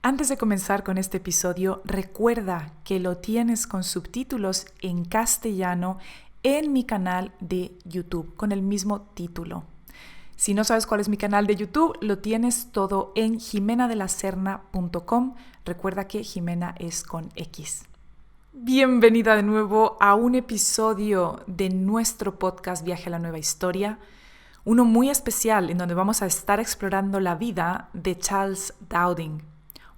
Antes de comenzar con este episodio, recuerda que lo tienes con subtítulos en castellano en mi canal de YouTube con el mismo título. Si no sabes cuál es mi canal de YouTube, lo tienes todo en ximenadelaserna.com. Recuerda que Ximena es con X. Bienvenida de nuevo a un episodio de nuestro podcast Viaje a la Nueva Historia. Uno muy especial en donde vamos a estar explorando la vida de Charles Dowding,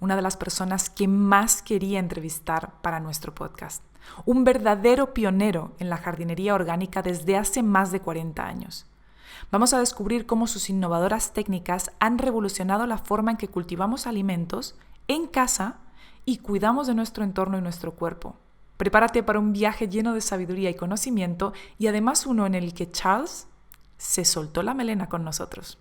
una de las personas que más quería entrevistar para nuestro podcast. Un verdadero pionero en la jardinería orgánica desde hace más de 40 años. Vamos a descubrir cómo sus innovadoras técnicas han revolucionado la forma en que cultivamos alimentos en casa y cuidamos de nuestro entorno y nuestro cuerpo. Prepárate para un viaje lleno de sabiduría y conocimiento y además uno en el que Charles se soltó la melena con nosotros.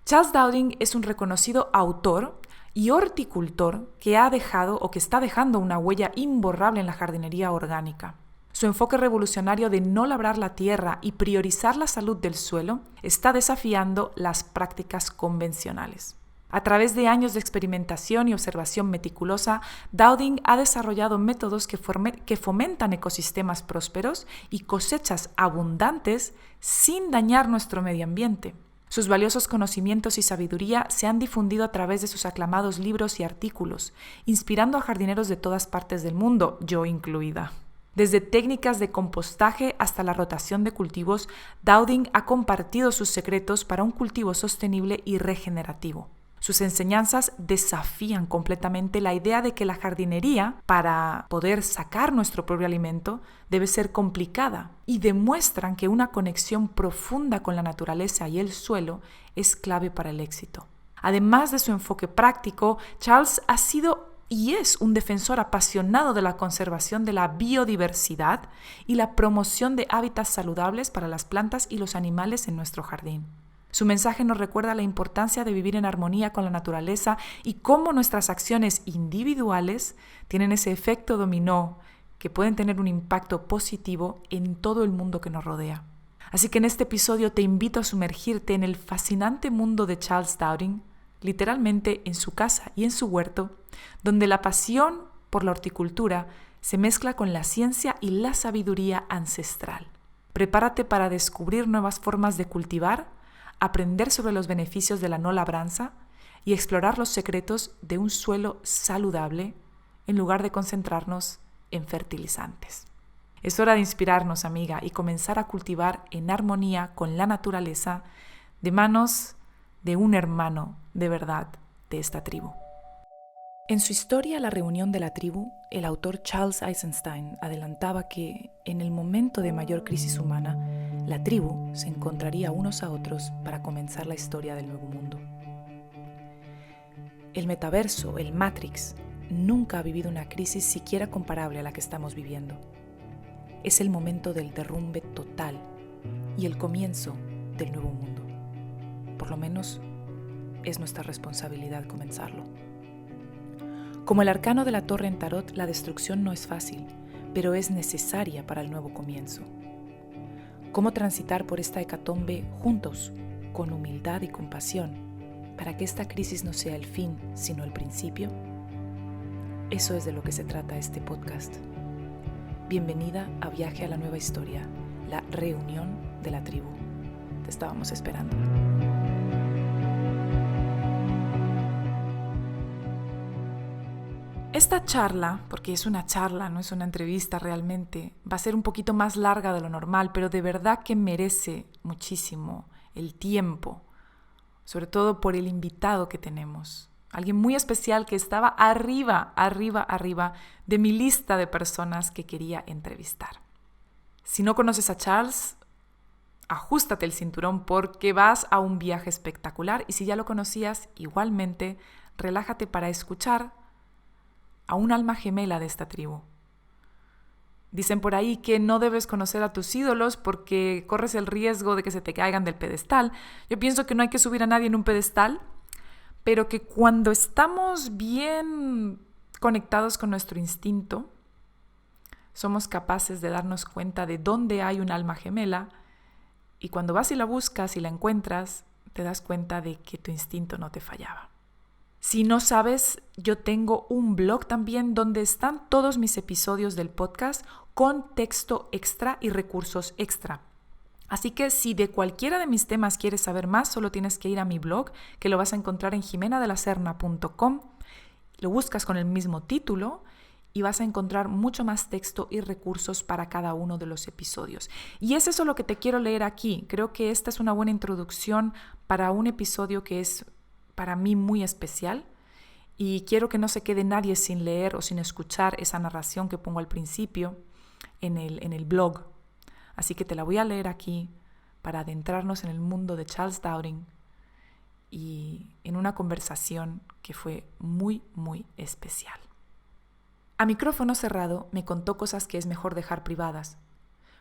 Charles Dowding es un reconocido autor y horticultor que ha dejado o que está dejando una huella imborrable en la jardinería orgánica. Su enfoque revolucionario de no labrar la tierra y priorizar la salud del suelo está desafiando las prácticas convencionales. A través de años de experimentación y observación meticulosa, Dowding ha desarrollado métodos que fomentan ecosistemas prósperos y cosechas abundantes sin dañar nuestro medio ambiente. Sus valiosos conocimientos y sabiduría se han difundido a través de sus aclamados libros y artículos, inspirando a jardineros de todas partes del mundo, yo incluida. Desde técnicas de compostaje hasta la rotación de cultivos, Dowding ha compartido sus secretos para un cultivo sostenible y regenerativo. Sus enseñanzas desafían completamente la idea de que la jardinería, para poder sacar nuestro propio alimento, debe ser complicada y demuestran que una conexión profunda con la naturaleza y el suelo es clave para el éxito. Además de su enfoque práctico, Charles ha sido y es un defensor apasionado de la conservación de la biodiversidad y la promoción de hábitats saludables para las plantas y los animales en nuestro jardín. Su mensaje nos recuerda la importancia de vivir en armonía con la naturaleza y cómo nuestras acciones individuales tienen ese efecto dominó que pueden tener un impacto positivo en todo el mundo que nos rodea. Así que en este episodio te invito a sumergirte en el fascinante mundo de Charles Dowding, literalmente en su casa y en su huerto, donde la pasión por la horticultura se mezcla con la ciencia y la sabiduría ancestral. Prepárate para descubrir nuevas formas de cultivar, aprender sobre los beneficios de la no labranza y explorar los secretos de un suelo saludable en lugar de concentrarnos en fertilizantes. Es hora de inspirarnos, amiga, y comenzar a cultivar en armonía con la naturaleza de manos de un hermano de verdad de esta tribu. En su historia La reunión de la tribu, el autor Charles Eisenstein adelantaba que, en el momento de mayor crisis humana, la tribu se encontraría unos a otros para comenzar la historia del nuevo mundo. El metaverso, el Matrix, nunca ha vivido una crisis siquiera comparable a la que estamos viviendo. Es el momento del derrumbe total y el comienzo del nuevo mundo. Por lo menos, es nuestra responsabilidad comenzarlo. Como el arcano de la torre en tarot, la destrucción no es fácil, pero es necesaria para el nuevo comienzo. ¿Cómo transitar por esta hecatombe juntos, con humildad y compasión, para que esta crisis no sea el fin, sino el principio? Eso es de lo que se trata este podcast. Bienvenida a Viaje a la Nueva Historia, la reunión de la tribu. Te estábamos esperando. Esta charla, porque es una charla, no es una entrevista realmente, va a ser un poquito más larga de lo normal, pero de verdad que merece muchísimo el tiempo, sobre todo por el invitado que tenemos. Alguien muy especial que estaba arriba de mi lista de personas que quería entrevistar. Si no conoces a Charles, ajústate el cinturón porque vas a un viaje espectacular y si ya lo conocías, igualmente, relájate para escuchar a un alma gemela de esta tribu. Dicen por ahí que no debes conocer a tus ídolos porque corres el riesgo de que se te caigan del pedestal. Yo pienso que no hay que subir a nadie en un pedestal, pero que cuando estamos bien conectados con nuestro instinto, somos capaces de darnos cuenta de dónde hay un alma gemela y cuando vas y la buscas y la encuentras, te das cuenta de que tu instinto no te fallaba. Si no sabes, yo tengo un blog también donde están todos mis episodios del podcast con texto extra y recursos extra. Así que si de cualquiera de mis temas quieres saber más, solo tienes que ir a mi blog, que lo vas a encontrar en ximenadelaserna.com. Lo buscas con el mismo título y vas a encontrar mucho más texto y recursos para cada uno de los episodios. Y es eso lo que te quiero leer aquí. Creo que esta es una buena introducción para un episodio que es para mí muy especial y quiero que no se quede nadie sin leer o sin escuchar esa narración que pongo al principio en el blog. Así que te la voy a leer aquí para adentrarnos en el mundo de Charles Dowding y en una conversación que fue muy, muy especial. A micrófono cerrado me contó cosas que es mejor dejar privadas,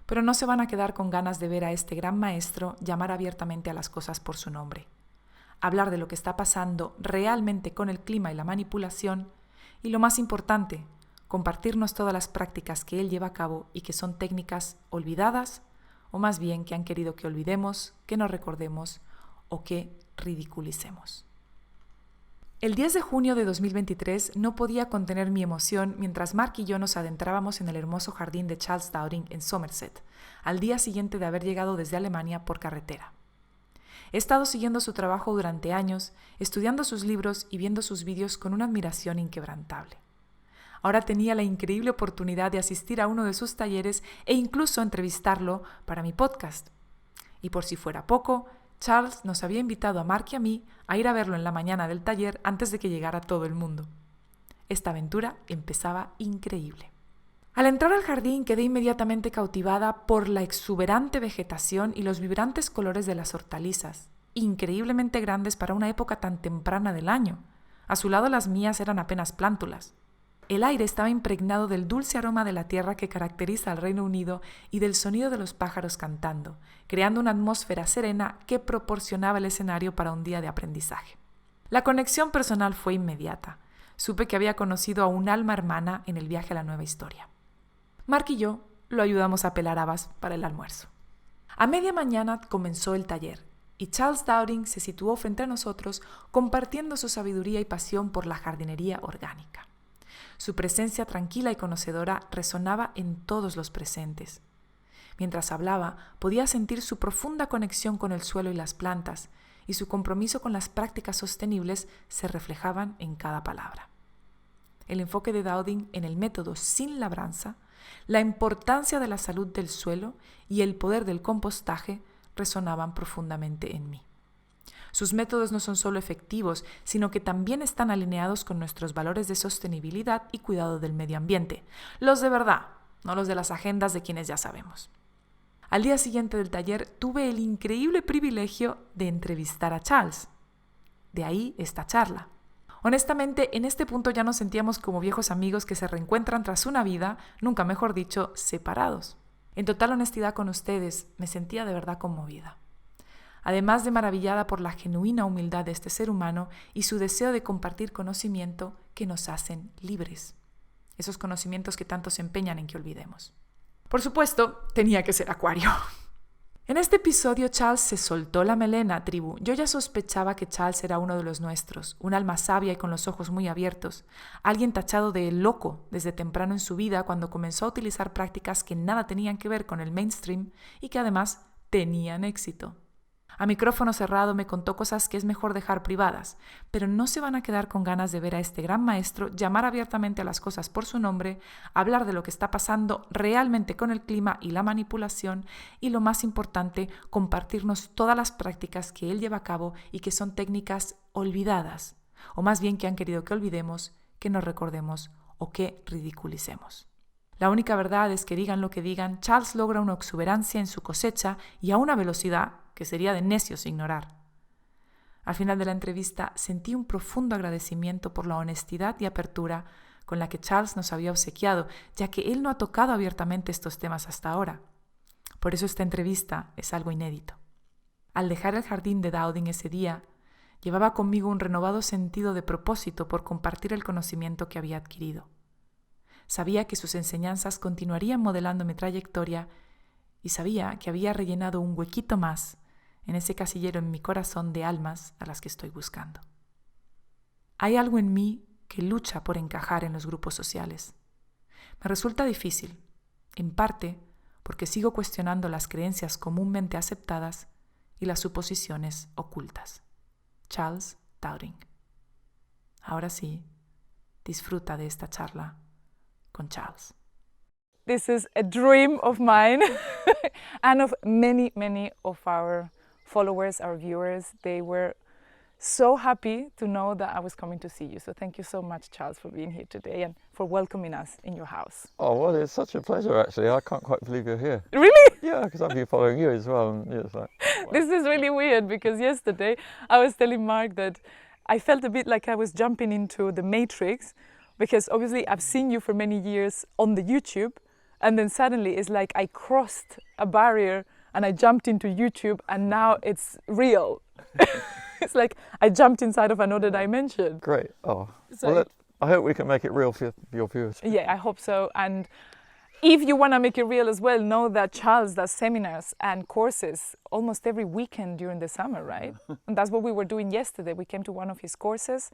pero no se van a quedar con ganas de ver a este gran maestro llamar abiertamente a las cosas por su nombre, hablar de lo que está pasando realmente con el clima y la manipulación y, lo más importante, compartirnos todas las prácticas que él lleva a cabo y que son técnicas olvidadas, o más bien que han querido que olvidemos, que no recordemos o que ridiculicemos. El 10 de junio de 2023 no podía contener mi emoción mientras Mark y yo nos adentrábamos en el hermoso jardín de Charles Dowding en Somerset, al día siguiente de haber llegado desde Alemania por carretera. He estado siguiendo su trabajo durante años, estudiando sus libros y viendo sus vídeos con una admiración inquebrantable. Ahora tenía la increíble oportunidad de asistir a uno de sus talleres e incluso entrevistarlo para mi podcast. Y por si fuera poco, Charles nos había invitado a Mark y a mí a ir a verlo en la mañana del taller antes de que llegara todo el mundo. Esta aventura empezaba increíble. Al entrar al jardín quedé inmediatamente cautivada por la exuberante vegetación y los vibrantes colores de las hortalizas, increíblemente grandes para una época tan temprana del año. A su lado las mías eran apenas plántulas. El aire estaba impregnado del dulce aroma de la tierra que caracteriza al Reino Unido y del sonido de los pájaros cantando, creando una atmósfera serena que proporcionaba el escenario para un día de aprendizaje. La conexión personal fue inmediata. Supe que había conocido a un alma hermana en el viaje a la nueva historia. Mark y yo lo ayudamos a pelar habas para el almuerzo. A media mañana comenzó el taller y Charles Dowding se situó frente a nosotros compartiendo su sabiduría y pasión por la jardinería orgánica. Su presencia tranquila y conocedora resonaba en todos los presentes. Mientras hablaba, podía sentir su profunda conexión con el suelo y las plantas, y su compromiso con las prácticas sostenibles se reflejaban en cada palabra. El enfoque de Dowding en el método sin labranza, la importancia de la salud del suelo y el poder del compostaje resonaban profundamente en mí. Sus métodos no son solo efectivos, sino que también están alineados con nuestros valores de sostenibilidad y cuidado del medio ambiente. Los de verdad, no los de las agendas de quienes ya sabemos. Al día siguiente del taller tuve el increíble privilegio de entrevistar a Charles. De ahí esta charla. Honestamente, en este punto ya nos sentíamos como viejos amigos que se reencuentran tras una vida, nunca mejor dicho, separados. En total honestidad con ustedes, me sentía de verdad conmovida. Además de maravillada por la genuina humildad de este ser humano y su deseo de compartir conocimiento que nos hacen libres. Esos conocimientos que tanto se empeñan en que olvidemos. Por supuesto, tenía que ser acuario. En este episodio Charles se soltó la melena, tribu. Yo ya sospechaba que Charles era uno de los nuestros, un alma sabia y con los ojos muy abiertos, alguien tachado de loco desde temprano en su vida cuando comenzó a utilizar prácticas que nada tenían que ver con el mainstream y que además tenían éxito. A micrófono cerrado me contó cosas que es mejor dejar privadas, pero no se van a quedar con ganas de ver a este gran maestro llamar abiertamente a las cosas por su nombre, hablar de lo que está pasando realmente con el clima y la manipulación y, lo más importante, compartirnos todas las prácticas que él lleva a cabo y que son técnicas olvidadas, o más bien que han querido que olvidemos, que no recordemos o que ridiculicemos. La única verdad es que digan lo que digan, Charles logra una exuberancia en su cosecha y a una velocidad que sería de necios ignorar. Al final de la entrevista sentí un profundo agradecimiento por la honestidad y apertura con la que Charles nos había obsequiado, ya que él no ha tocado abiertamente estos temas hasta ahora. Por eso esta entrevista es algo inédito. Al dejar el jardín de Dowding ese día, llevaba conmigo un renovado sentido de propósito por compartir el conocimiento que había adquirido. Sabía que sus enseñanzas continuarían modelando mi trayectoria y sabía que había rellenado un huequito más en ese casillero en mi corazón de almas a las que estoy buscando. Hay algo en mí que lucha por encajar en los grupos sociales. Me resulta difícil, en parte porque sigo cuestionando las creencias comúnmente aceptadas y las suposiciones ocultas. Charles Dowding. Ahora sí, disfruta de esta charla con Charles. This is a dream of mine and of many, many of our followers, our viewers. They were so happy to know that I was coming to see you. So thank you so much, Charles, for being here today and for welcoming us in your house. Oh, well, it's such a pleasure, actually. I can't quite believe you're here. Really? Yeah, because I've been following you as well. And it's like, wow. This is really weird because yesterday I was telling Mark that I felt a bit like I was jumping into the Matrix because obviously I've seen you for many years on the YouTube, and then suddenly it's like I crossed a barrier and I jumped into YouTube and now it's real. It's like I jumped inside of another dimension. Great. Oh, So well, I hope we can make it real for your viewers. yeah, I hope so. And if you want to make it real as well, know that Charles does seminars and courses almost every weekend during the summer, right? And that's what we were doing yesterday. We came to one of his courses.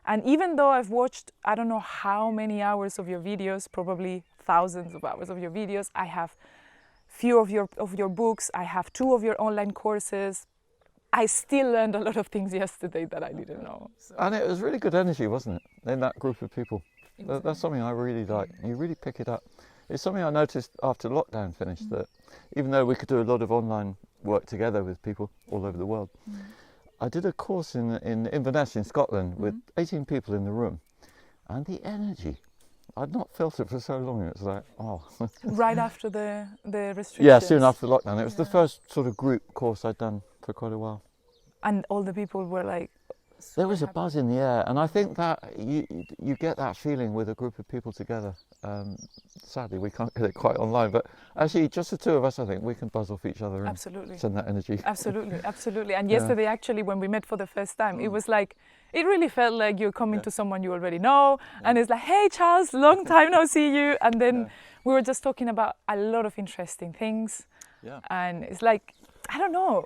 And even though I've watched, I don't know how many hours of your videos, probably thousands of hours of your videos, I have few of your books, I have 2 of your online courses, I still learned a lot of things yesterday that I didn't know. So. And it was really good energy, wasn't it, in that group of people? Exactly. That's something I really like. You really pick it up. It's something I noticed after lockdown finished, that even though we could do a lot of online work together with people all over the world, I did a course in Inverness in Scotland with 18 people in the room, and the energy, I'd not felt it for so long. It was like, oh. Right after the restrictions? Yeah, soon after lockdown. It was the first sort of group course I'd done for quite a while. And all the people were like, there was a buzz in the air, and I think that you get that feeling with a group of people together. Sadly, we can't get it quite online, but actually just the 2 of us, I think we can buzz off each other and absolutely send that energy. Absolutely, absolutely. And yesterday, actually, when we met for the first time, it was like, it really felt like you're coming to someone you already know, and it's like, hey, Charles, long time no see you. And then we were just talking about a lot of interesting things. Yeah. And it's like, I don't know,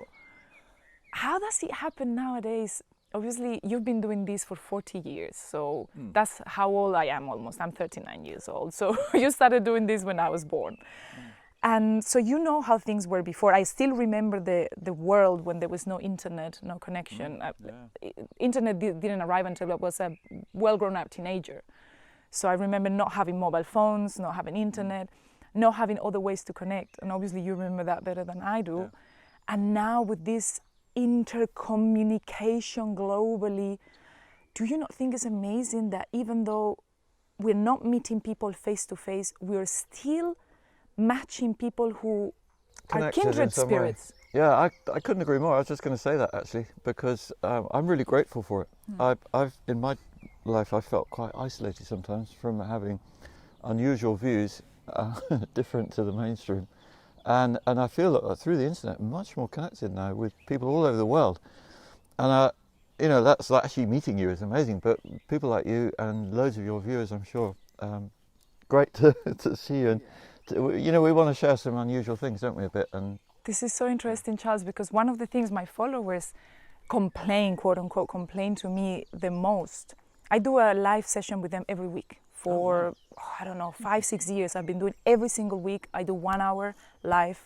how does it happen nowadays? Obviously, you've been doing this for 40 years, so that's how old I am almost. I'm 39 years old, so you started doing this when I was born. And so you know how things were before. I still remember the world when there was no internet, no connection. Internet didn't arrive until I was a well-grown up teenager. So I remember not having mobile phones, not having internet, not having other ways to connect. And obviously you remember that better than I do. And now with this intercommunication globally, do you not think it's amazing that even though we're not meeting people face to face, we're still matching people who are kindred spirits? Yeah, I couldn't agree more. I was just going to say that actually, because I'm really grateful for it. I've in my life I felt quite isolated sometimes from having unusual views, different to the mainstream. And I feel that through the internet, much more connected now with people all over the world. And you know, that's actually meeting you is amazing. But people like you and loads of your viewers, I'm sure, great to see you. And you know, we want to share some unusual things, don't we, a bit? And this is so interesting, Charles, because one of the things my followers complain, quote unquote, complain to me the most. I do a live session with them every week. For, I don't know, 5-6 years, I've been doing every single week. I do 1 hour live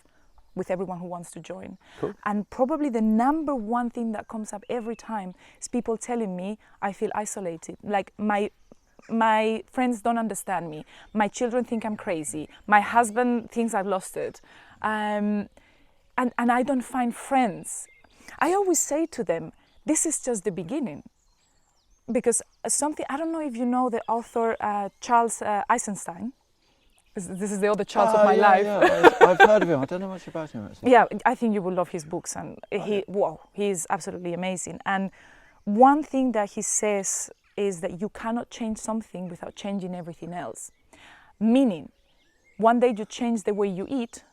with everyone who wants to join. Cool. And probably the number one thing that comes up every time is people telling me I feel isolated. Like my friends don't understand me. My children think I'm crazy. My husband thinks I've lost it. And I don't find friends. I always say to them, this is just the beginning. Because something, I don't know if you know the author Charles Eisenstein. This is the other Charles of my life. Yeah, I've heard of him. I don't know much about him actually. Yeah, I think you will love his books, and he's absolutely amazing. And one thing that he says is that you cannot change something without changing everything else. Meaning, one day you change the way you eat,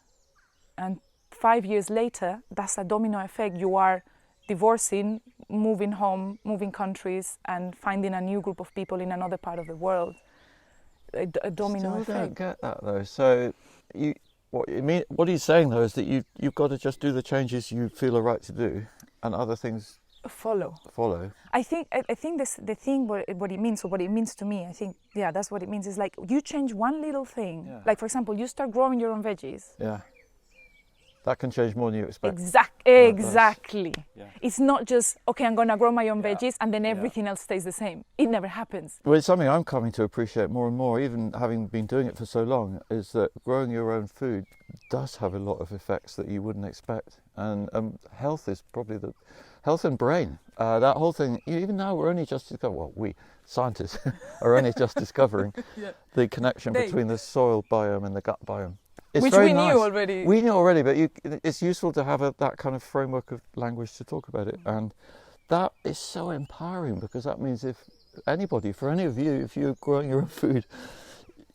and 5 years later, that's a domino effect. You are divorcing, moving home, moving countries, and finding a new group of people in another part of the world. A domino effect. I don't get that though. So, what he's saying though is that you've got to just do the changes you feel are right to do, and other things Follow. I think this the thing what it means, or what it means to me. I think that's what it means. Is like you change one little thing. Yeah. Like for example, you start growing your own veggies. Yeah. That can change more than you expect. Exactly. Yeah. It's not just, okay, I'm going to grow my own veggies and then everything else stays the same. It never happens. Well, it's something I'm coming to appreciate more and more, even having been doing it for so long, is that growing your own food does have a lot of effects that you wouldn't expect. And health is probably health and brain. That whole thing, even now we're only just we scientists are only just discovering the connection between the soil biome and the gut biome. It's which very we nice. knew already. We knew already, but it's useful to have that kind of framework of language to talk about it. And that is so empowering, because that means if anybody, for any of you, if you're growing your own food,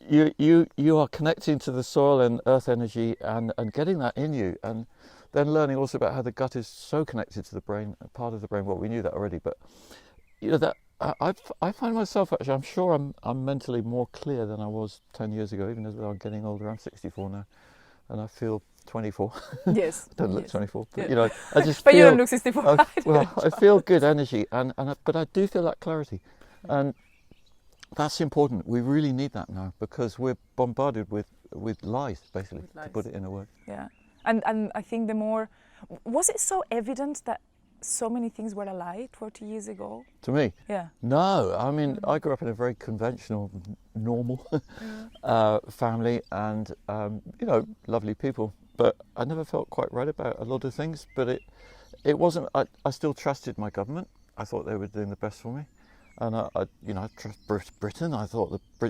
you are connecting to the soil and earth energy and getting that in you. And then learning also about how the gut is so connected to the brain, part of the brain. Well, we knew that already, but that I find myself, actually, I'm sure I'm mentally more clear than I was 10 years ago, even as I'm getting older. I'm 64 now, and I feel 24. Yes. I don't look 24, but I just but feel... you don't look 64. I feel good energy, but I do feel that clarity, and that's important. We really need that now, because we're bombarded with lies, basically, to put it in a word. Yeah, and I think the more... Was it so evident that so many things were a lie 40 years ago? To me? Yeah. No, I mean, I grew up in a very conventional, normal family, and lovely people, but I never felt quite right about a lot of things. But it wasn't. I still trusted my government. I thought they were doing the best for me, and I trust Britain. I thought I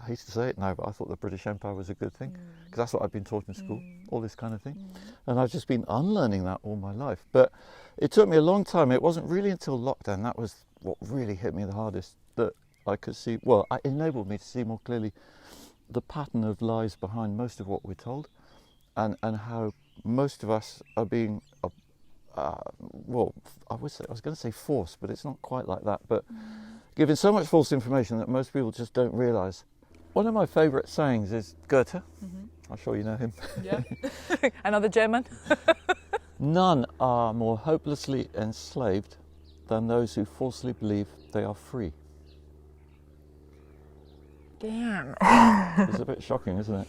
hate to say it now, but I thought the British Empire was a good thing, because that's what I'd been taught in school, all this kind of thing, and I've just been unlearning that all my life. But it took me a long time. It wasn't really until lockdown, that was what really hit me the hardest, that I could see, it enabled me to see more clearly the pattern of lies behind most of what we're told, and how most of us are being, I was going to say forced, but it's not quite like that, but given so much false information that most people just don't realise. One of my favourite sayings is Goethe. I'm sure you know him. Yeah. Another German. None are more hopelessly enslaved than those who falsely believe they are free. Damn. It's a bit shocking, isn't it?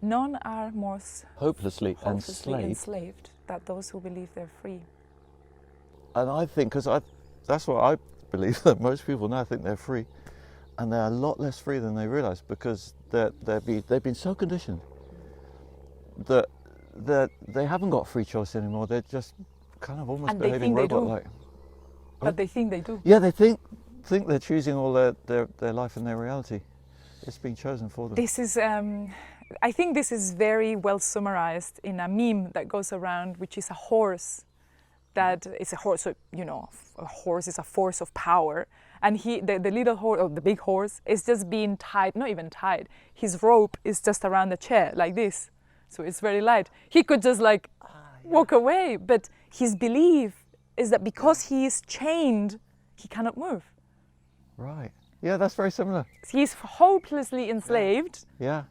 None are more hopelessly enslaved than those who believe they're free. And I think, because that's what I believe, that most people now think they're free, and they're a lot less free than they realise, because they've been so conditioned that they haven't got free choice anymore. They're just kind of almost behaving robot-like. But they think they do. Yeah, they think they're choosing all their life and their reality. It's being chosen for them. This is, I think this is very well summarized in a meme that goes around, which is a horse. That is a horse, so a horse is a force of power, and the little horse, or the big horse, is just being tied, not even tied. His rope is just around the chair like this. So it's very light. He could just walk away, but his belief is that because he is chained, he cannot move. Right. Yeah, that's very similar. He's hopelessly enslaved. Yeah.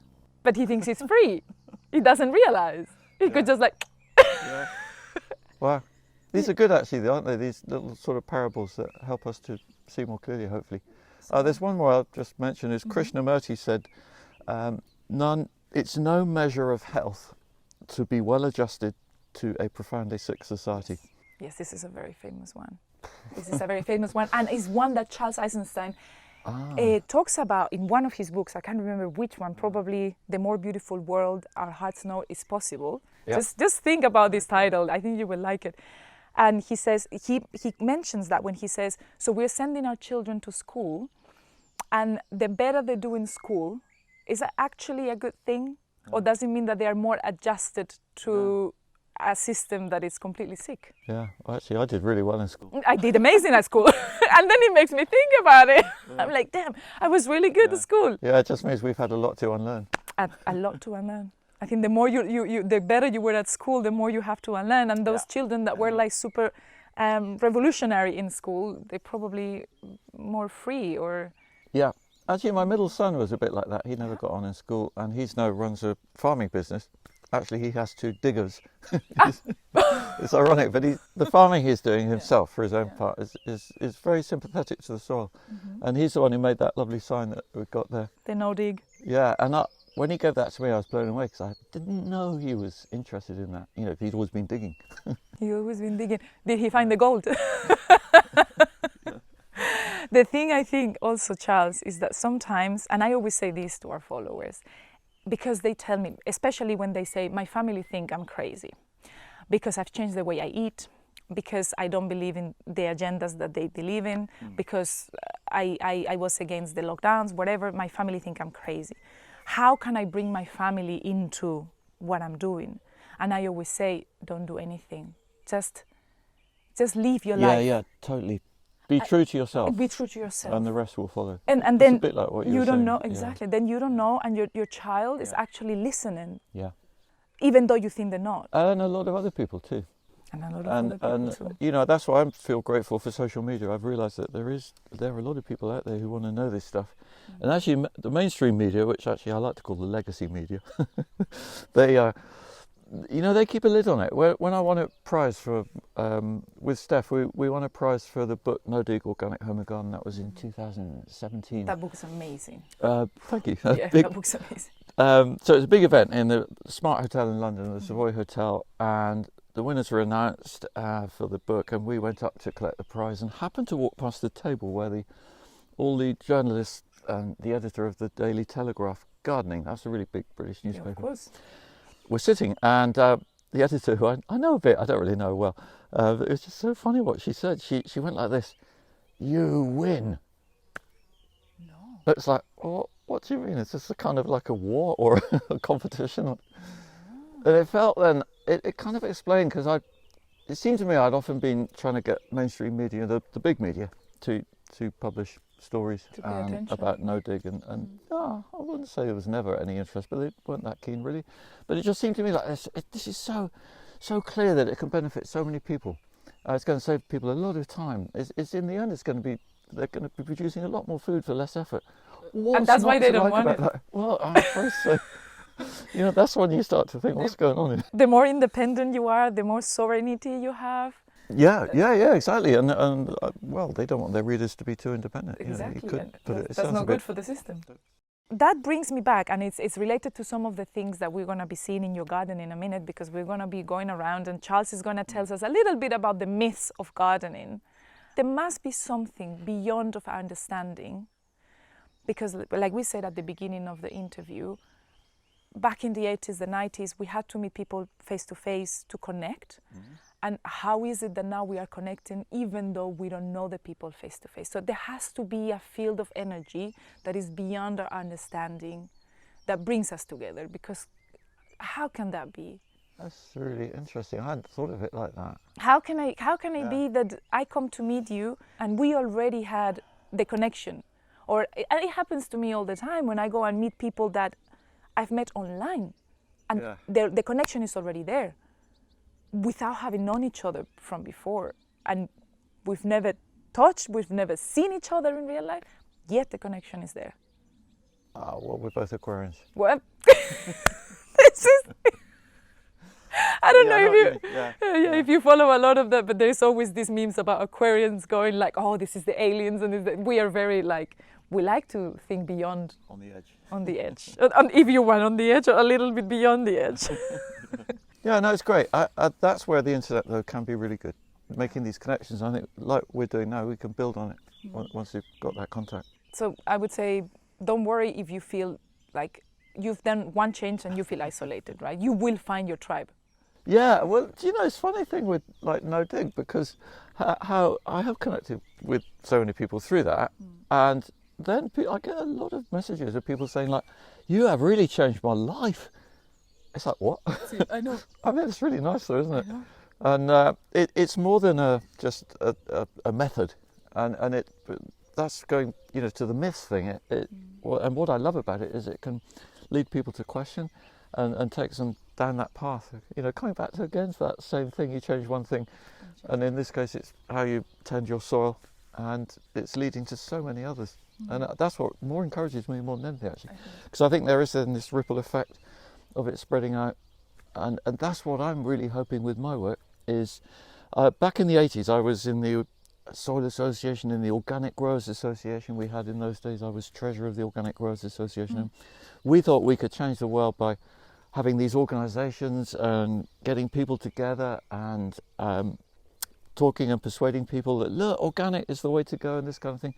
But he thinks he's free. He doesn't realize. He could just Yeah. Wow. These are good, actually, aren't they? These little sort of parables that help us to see more clearly, hopefully. There's one more I'll just mention. Is Krishnamurti said, it's no measure of health to be well adjusted to a profoundly sick society. Yes, this is a very famous one. And it's one that Charles Eisenstein talks about in one of his books. I can't remember which one. Probably The More Beautiful World Our Hearts Know Is Possible. Yep. Just think about this title. I think you will like it. And he says, he mentions that when he says, so we're sending our children to school, and the better they do in school, is that actually a good thing? Or does it mean that they are more adjusted to a system that is completely sick? Yeah, well, actually I did really well in school. I did amazing at school. And then it makes me think about it. Yeah. I'm like, damn, I was really good at school. Yeah, it just means we've had a lot to unlearn. A lot to unlearn. I think the more the better you were at school, the more you have to unlearn. And those children that were super revolutionary in school, they're probably more free or... Yeah. Actually, my middle son was a bit like that. He never got on in school, and he's now runs a farming business. actually he has 2 diggers. It's ironic, but the farming he's doing himself for his own part is very sympathetic to the soil. And he's the one who made that lovely sign that we've got there. The no dig. Yeah, and when he gave that to me, I was blown away because I didn't know he was interested in that. You know, he'd always been digging. He's always been digging. Did he find the gold? The thing I think also, Charles, is that sometimes, and I always say this to our followers, because they tell me, especially when they say, my family think I'm crazy because I've changed the way I eat, because I don't believe in the agendas that they believe in, because I was against the lockdowns, whatever, my family think I'm crazy. How can I bring my family into what I'm doing? And I always say, don't do anything. Just live your life. Yeah, totally. Be true to yourself. Be true to yourself. And the rest will follow. And then it's a bit like what you don't saying. know, exactly. Yeah. Then you don't know, and your child is actually listening. Yeah. Even though you think they're not. And a lot of other people too. And a lot of other people too. You know, that's why I feel grateful for social media. I've realised that there are a lot of people out there who want to know this stuff. And actually, the mainstream media, which actually I like to call the legacy media, they keep a lid on it. When I won a prize for with Steph, we won a prize for the book No Dig Organic Home and Garden. That was in 2017. That book's amazing. Thank you. That book's amazing. So it was a big event in the Smart Hotel in London, the Savoy Hotel, and the winners were announced for the book, and we went up to collect the prize and happened to walk past the table where all the journalists and the editor of the Daily Telegraph Gardening, that's a really big British newspaper, Yeah, of course. were sitting, and the editor, who I know a bit, I don't really know well, but it was just so funny what she said. She went like this, "You win." No. It's like, what do you mean? Is this a kind of like a war or a competition? No. And it felt then, it kind of explained, because it seemed to me I'd often been trying to get mainstream media, the big media, to publish stories about no dig, and I wouldn't say there was never any interest, but they weren't that keen really. But it just seemed to me like this is so clear that it can benefit so many people. It's going to save people a lot of time. It's in the end, they're going to be producing a lot more food for less effort. And that's why they don't want it. That? Well, I suppose so. You know, that's when you start to think, what's going on here? The more independent you are, the more sovereignty you have. Yeah, exactly. And well, they don't want their readers to be too independent. Exactly. You know, that's not good for the system. That brings me back, and it's related to some of the things that we're going to be seeing in your garden in a minute, because we're going to be going around and Charles is going to tell us a little bit about the myths of gardening. There must be something beyond of our understanding, because like we said at the beginning of the interview, back in the 80s, the 90s, we had to meet people face to face to connect. Mm-hmm. And how is it that now we are connecting even though we don't know the people face to face? So there has to be a field of energy that is beyond our understanding that brings us together, because how can that be? That's really interesting. I hadn't thought of it like that. How can it be that I come to meet you and we already had the connection? Or it happens to me all the time when I go and meet people that I've met online, and the connection is already there, without having known each other from before, and we've never touched, we've never seen each other in real life, yet the connection is there. Well, we're both Aquarians. Well, this is... I don't know if you follow a lot of that, but there's always these memes about Aquarians going like, oh, this is the aliens, and we are very like, we like to think beyond. On the edge. On the edge. If you want on the edge, or a little bit beyond the edge. Yeah, no, it's great. That's where the internet, though, can be really good. Making these connections, I think, like we're doing now, we can build on it once you've got that contact. So I would say, don't worry if you feel like you've done one change and you feel isolated, right? You will find your tribe. Yeah, well, do you know, it's a funny thing with like no dig, because how I have connected with so many people through that, and then I get a lot of messages of people saying like, you have really changed my life. It's like, what? I know. I mean, it's really nice though, isn't it? And it's more than just a method, and that's going, you know, to the myths thing. And what I love about it is it can lead people to question and takes them down that path. You know, coming back to that same thing, you change one thing, and in this case it's how you tend your soil, and it's leading to so many others. And that's what more encourages me more than anything, actually, because I think there is then this ripple effect of it spreading out and that's what I'm really hoping with my work is, back in the 80s I was in the Soil Association, in the Organic Growers Association we had in those days. I was treasurer of the Organic Growers Association. And we thought we could change the world by having these organisations and getting people together and talking and persuading people that, look, organic is the way to go and this kind of thing.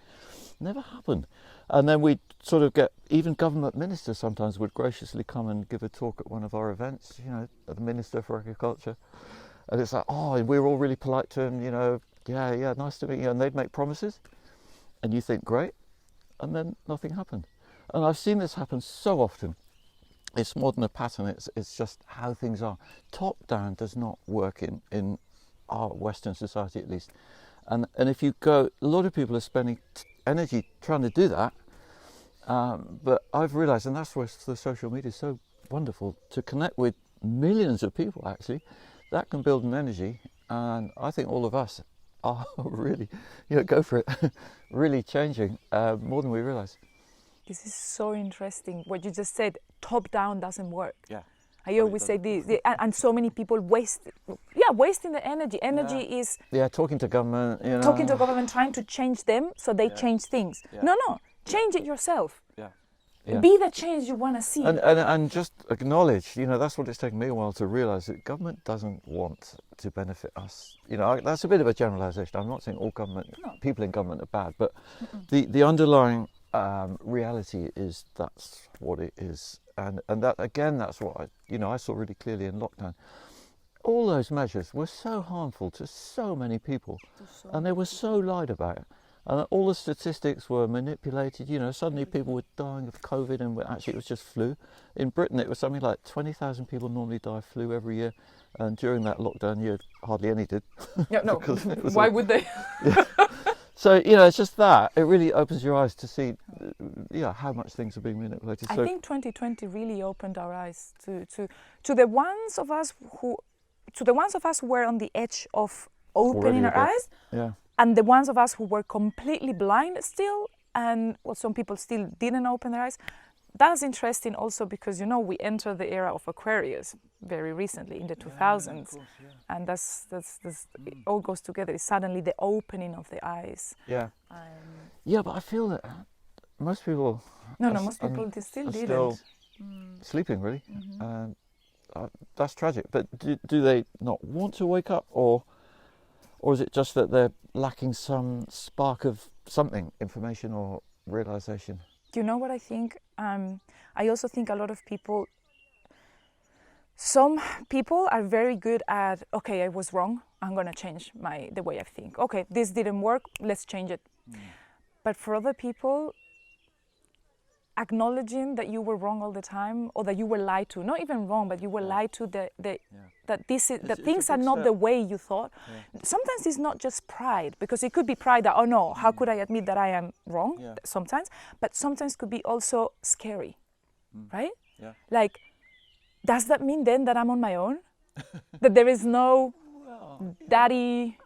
Never happened. And then we'd sort of get, even government ministers sometimes would graciously come and give a talk at one of our events, you know, the Minister for Agriculture. And it's like, oh, and we were all really polite to him, you know, yeah, nice to meet you. And they'd make promises and you think, great. And then nothing happened. And I've seen this happen so often. It's more than a pattern, it's just how things are. Top down does not work in our Western society, at least. And if you go, a lot of people are spending energy trying to do that. But I've realised, and that's why the social media is so wonderful, to connect with millions of people actually, that can build an energy. And I think all of us are really, you know, go for it, really changing more than we realise. This is so interesting. What you just said, top down doesn't work. Yeah. I always say this, and so many people wasting the energy. Energy is... Yeah, talking to government, you know. Talking to government, trying to change them so they change things. Yeah. No, change it yourself. Yeah. Be the change you want to see. And just acknowledge, you know, that's what it's taken me a while to realise, that government doesn't want to benefit us. You know, that's a bit of a generalisation. I'm not saying all people in government are bad, but the underlying reality is that's what it is. And that, again, that's what I saw really clearly in lockdown. All those measures were so harmful to so many people, and they were so lied about. And all the statistics were manipulated. You know, suddenly people were dying of COVID, and actually it was just flu. In Britain, it was something like 20,000 people normally die of flu every year, and during that lockdown year, hardly any did. Yeah, no. Why would they? Yeah. So, you know, it's just that. It really opens your eyes to see, how much things are being manipulated. I think 2020 really opened our eyes to the ones of us who were on the edge of opening our eyes. Yeah. And the ones of us who were completely blind still, and some people still didn't open their eyes. That's interesting also because, you know, we entered the era of Aquarius very recently in the 2000s. And that's it all goes together. It's suddenly the opening of the eyes. Yeah. But I feel that most people... most people still didn't. Still sleeping, really. That's tragic. But do they not want to wake up, or is it just that they're lacking some spark of something, information or realisation? You know what I think? I also think a lot of people, some people are very good at, okay, I was wrong, I'm going to change the way I think. Okay, this didn't work, let's change it. But for other people, acknowledging that you were wrong all the time, or that you were lied to, not even wrong, but you were lied to, that things are not the way you thought. Sometimes it's not just pride, because it could be pride that, oh no, how could I admit that I am wrong sometimes, but sometimes could be also scary, right? Like, does that mean then that I'm on my own? That there is no daddy?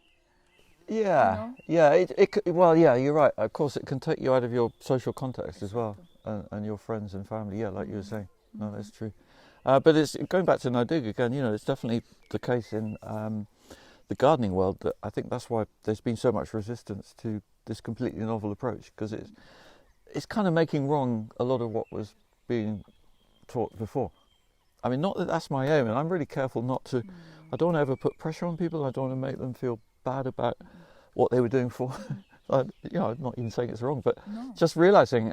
Yeah, you're right. Of course, it can take you out of your social context as well, and your friends and family. Yeah, like you were saying. No, that's true. But it's going back to no dig again. You know, it's definitely the case in the gardening world that I think that's why there's been so much resistance to this completely novel approach, because it's kind of making wrong a lot of what was being taught before. I mean, not that that's my aim, and I'm really careful not to. I don't want to ever put pressure on people. I don't want to make them feel bad about what they were doing for. I'm not even saying it's wrong, but just realising,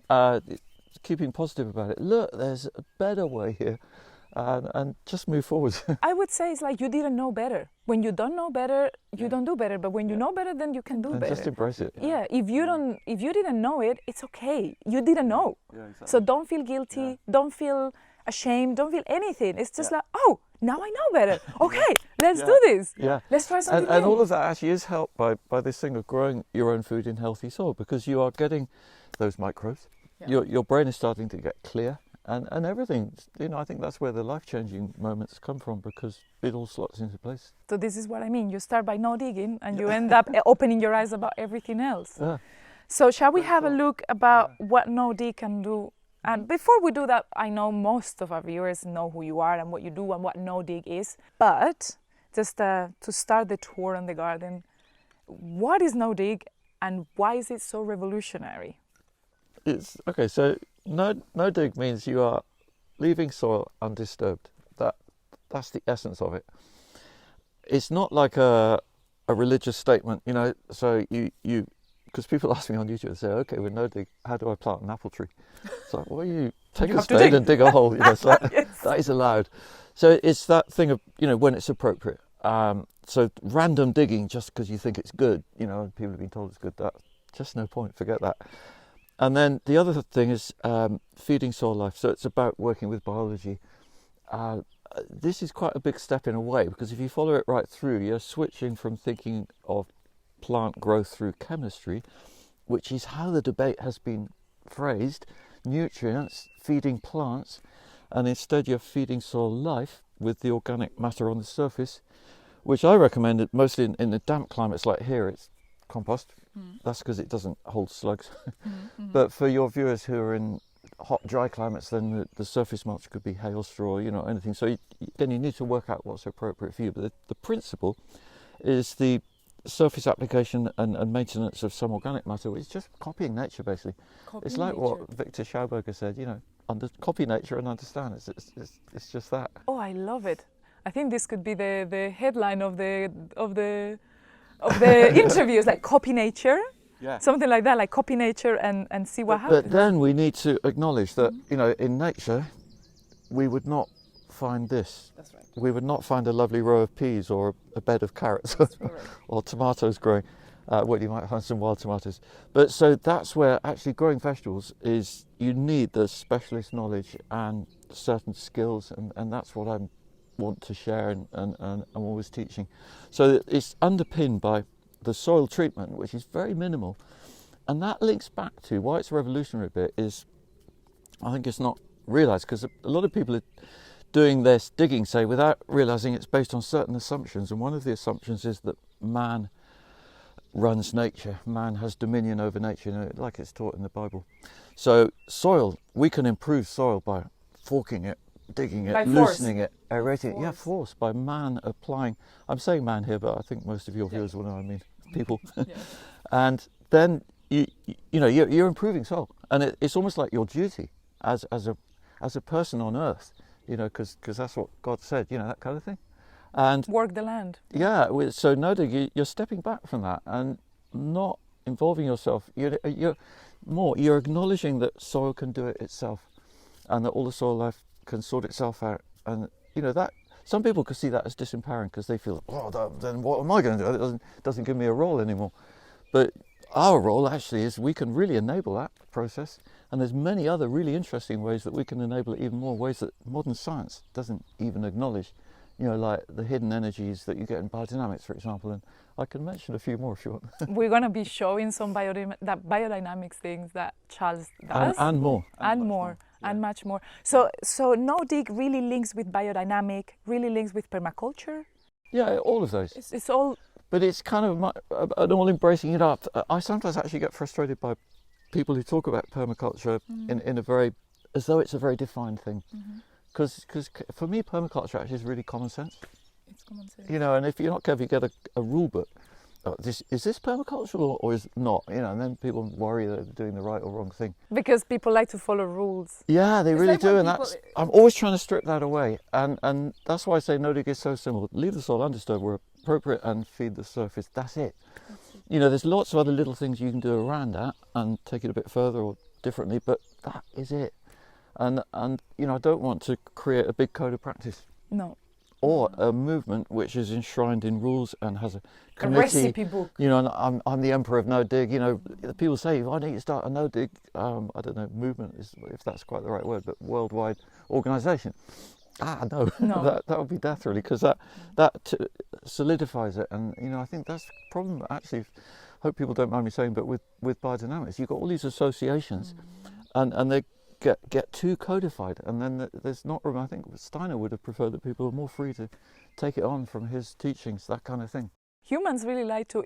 keeping positive about it. Look, there's a better way here, and just move forward. I would say it's like you didn't know better. When you don't know better, you don't do better. But when you know better, then you can do better. Just embrace it. Yeah. If you didn't know it, it's okay. You didn't know. Yeah, exactly. So don't feel guilty. Don't feel ashamed. Don't feel anything. It's just like, oh, now I know better. Okay, let's do this. Yeah. Let's try something new. And all of that actually is helped by this thing of growing your own food in healthy soil, because you are getting those microbes. Yeah. Your brain is starting to get clear, and everything. You know, I think that's where the life-changing moments come from, because it all slots into place. So this is what I mean. You start by no digging, and you end up opening your eyes about everything else. Yeah. So shall we have a look about what no dig can do And before we do that, I know most of our viewers know who you are and what you do and what no dig is. But just to start the tour on the garden, what is no dig and why is it so revolutionary? It's okay. So no dig means you are leaving soil undisturbed. That's the essence of it. It's not like a religious statement, you know. So you because people ask me on YouTube and say, okay, with no dig, how do I plant an apple tree? It's like, well, you take a spade and dig a hole. You know, so that is allowed. So it's that thing of, you know, when it's appropriate. So random digging just because you think it's good, you know, and people have been told it's good, that's just no point, forget that. And then the other thing is feeding soil life. So it's about working with biology. This is quite a big step in a way, because if you follow it right through, you're switching from thinking of plant growth through chemistry, which is how the debate has been phrased, nutrients, feeding plants, and instead you're feeding soil life with the organic matter on the surface, which I recommend mostly in the damp climates like here, it's compost. That's because it doesn't hold slugs. But for your viewers who are in hot, dry climates, then the surface mulch could be hail, straw, you know, anything. So then you need to work out what's appropriate for you. But the principle is the surface application and maintenance of some organic matter, which is just copying nature, basically. It's like what Victor Schauberger said, you know, copy nature and understand. It's just that. Oh, I love it. I think this could be the headline of the interviews, like copy nature. Yeah. Something like that, like copy nature and see what happens. But then we need to acknowledge that, you know, in nature, we would not find this. That's right. We would not find a lovely row of peas or a bed of carrots or tomatoes growing. Well, you might find some wild tomatoes. But so that's where actually growing vegetables is, you need the specialist knowledge and certain skills, and that's what I want to share and I'm always teaching. So it's underpinned by the soil treatment, which is very minimal, and that links back to why it's a revolutionary bit. Is I think it's not realised, because a lot of people are doing this digging, say, without realising it's based on certain assumptions, and one of the assumptions is that man runs nature, man has dominion over nature, you know, like it's taught in the Bible. So soil, we can improve soil by forking it, digging it, loosening it, aerating it. Yeah, force, by man applying. I'm saying man here, but I think most of your viewers will know what I mean. People. And then you're improving soil, and it's almost like your duty as a person on earth, you know, because that's what God said, you know, that kind of thing. And work the land. Yeah, so no dig, you're stepping back from that and not involving yourself. You're acknowledging that soil can do it itself, and that all the soil life can sort itself out. And you know that some people could see that as disempowering, because they feel, then what am I going to do? It doesn't give me a role anymore. But our role actually is we can really enable that process, and there's many other really interesting ways that we can enable it, even more ways that modern science doesn't even acknowledge. You know, like the hidden energies that you get in biodynamics, for example, and I can mention a few more if you want. We're going to be showing some biodynamics things that Charles does. And more. And more. And much more. So no dig really links with biodynamic, really links with permaculture. Yeah, all of those. It's all. But it's kind of an all embracing it up. I sometimes actually get frustrated by people who talk about permaculture in a very, as though it's a very defined thing. Because for me, permaculture actually is really common sense. It's common sense. You know, and if you're not careful, you get a rule book. Is this permaculture or is it not? You know, and then people worry that they're doing the right or wrong thing. Because people like to follow rules. Yeah, they really do, and I'm always trying to strip that away. And that's why I say no dig is so simple. Leave the soil undisturbed where appropriate and feed the surface. That's it. You know, there's lots of other little things you can do around that and take it a bit further or differently, but that is it. And you know, I don't want to create a big code of practice. No. Or a movement which is enshrined in rules and has a committee. A recipe book. You know, and I'm the emperor of no dig. You know, people say, why don't you start a no dig, I don't know, movement, if that's quite the right word, but worldwide organisation. No. that would be death, really, because that solidifies it. And, you know, I think that's the problem, actually, hope people don't mind me saying, but with biodynamics, you've got all these associations and they get too codified, and then there's not room. I think Steiner would have preferred that people were more free to take it on from his teachings, that kind of thing. Humans really like to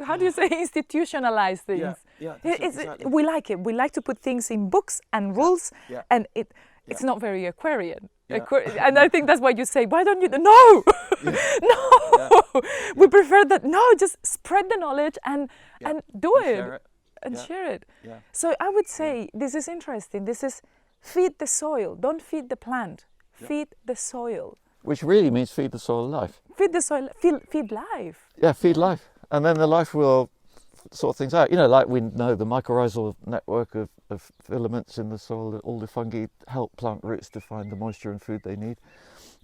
how do you say institutionalize things? Exactly. We like it. We like to put things in books and rules, and it's not very Aquarian. And I think that's why you say, why don't you? No, no. We prefer that. No, just spread the knowledge and do it and share it. Yeah. So I would say this is interesting. This is feed the soil. Don't feed the plant. Feed the soil. Which really means feed the soil life. Feed the soil, feed life. Yeah, feed life. And then the life will sort things out. You know, like we know the mycorrhizal network of filaments in the soil, all the fungi help plant roots to find the moisture and food they need.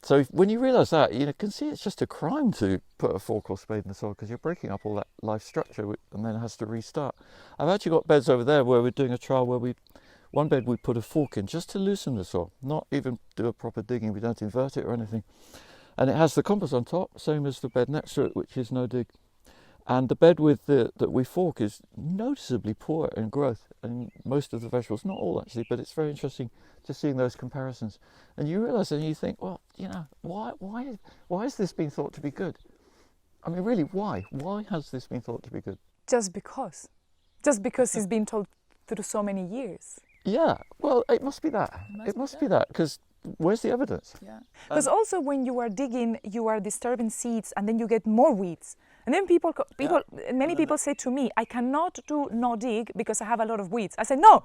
So when you realise that, you can see it's just a crime to put a fork or spade in the soil because you're breaking up all that life structure and then it has to restart. I've actually got beds over there where we're doing a trial where one bed we put a fork in just to loosen the soil, not even do a proper digging, we don't invert it or anything. And it has the compost on top, same as the bed next to it, which is no dig. And the bed that we fork is noticeably poor in growth, and most of the vegetables, not all actually, but it's very interesting just seeing those comparisons. And you realise and you think, well, why has this been thought to be good? I mean, really, why? Why has this been thought to be good? Just because it's been told through so many years. Yeah, well, it must be that. It must be that, because where's the evidence? Yeah, because also when you are digging, you are disturbing seeds, and then you get more weeds. And then many people say to me, I cannot do no dig because I have a lot of weeds. I say, no,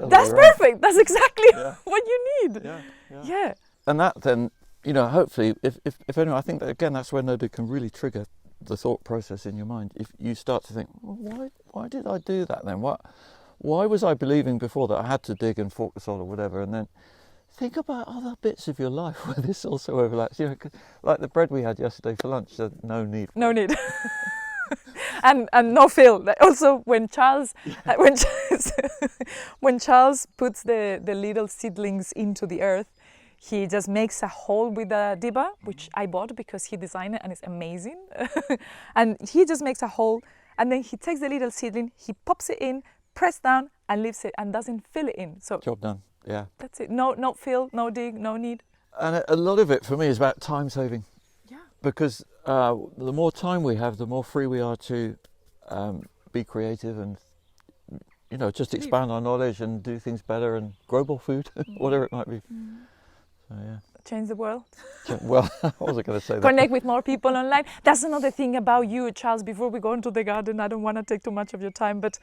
that's perfect. That's exactly what you need. Yeah. And that then, hopefully, if anyone, I think that again, that's where no dig can really trigger the thought process in your mind. If you start to think, well, why did I do that then? Why was I believing before that I had to dig and fork the soil or whatever? And then think about other bits of your life where this also overlaps. Like the bread we had yesterday for lunch, so no need. No need. and no fill. Also, when Charles when Charles puts the little seedlings into the earth, he just makes a hole with a dibber, which I bought because he designed it and it's amazing. And he just makes a hole, and then he takes the little seedling, he pops it in, press down and leaves it and doesn't fill it in. So job done. Yeah. That's it. No fill, no dig, no need. And a lot of it for me is about time saving. Yeah. Because the more time we have, the more free we are to be creative and just expand our knowledge and do things better and grow more food, whatever it might be. So yeah. Change the world. Well, I wasn't going to say that. Connect with more people online. That's another thing about you, Charles. Before we go into the garden, I don't want to take too much of your time, but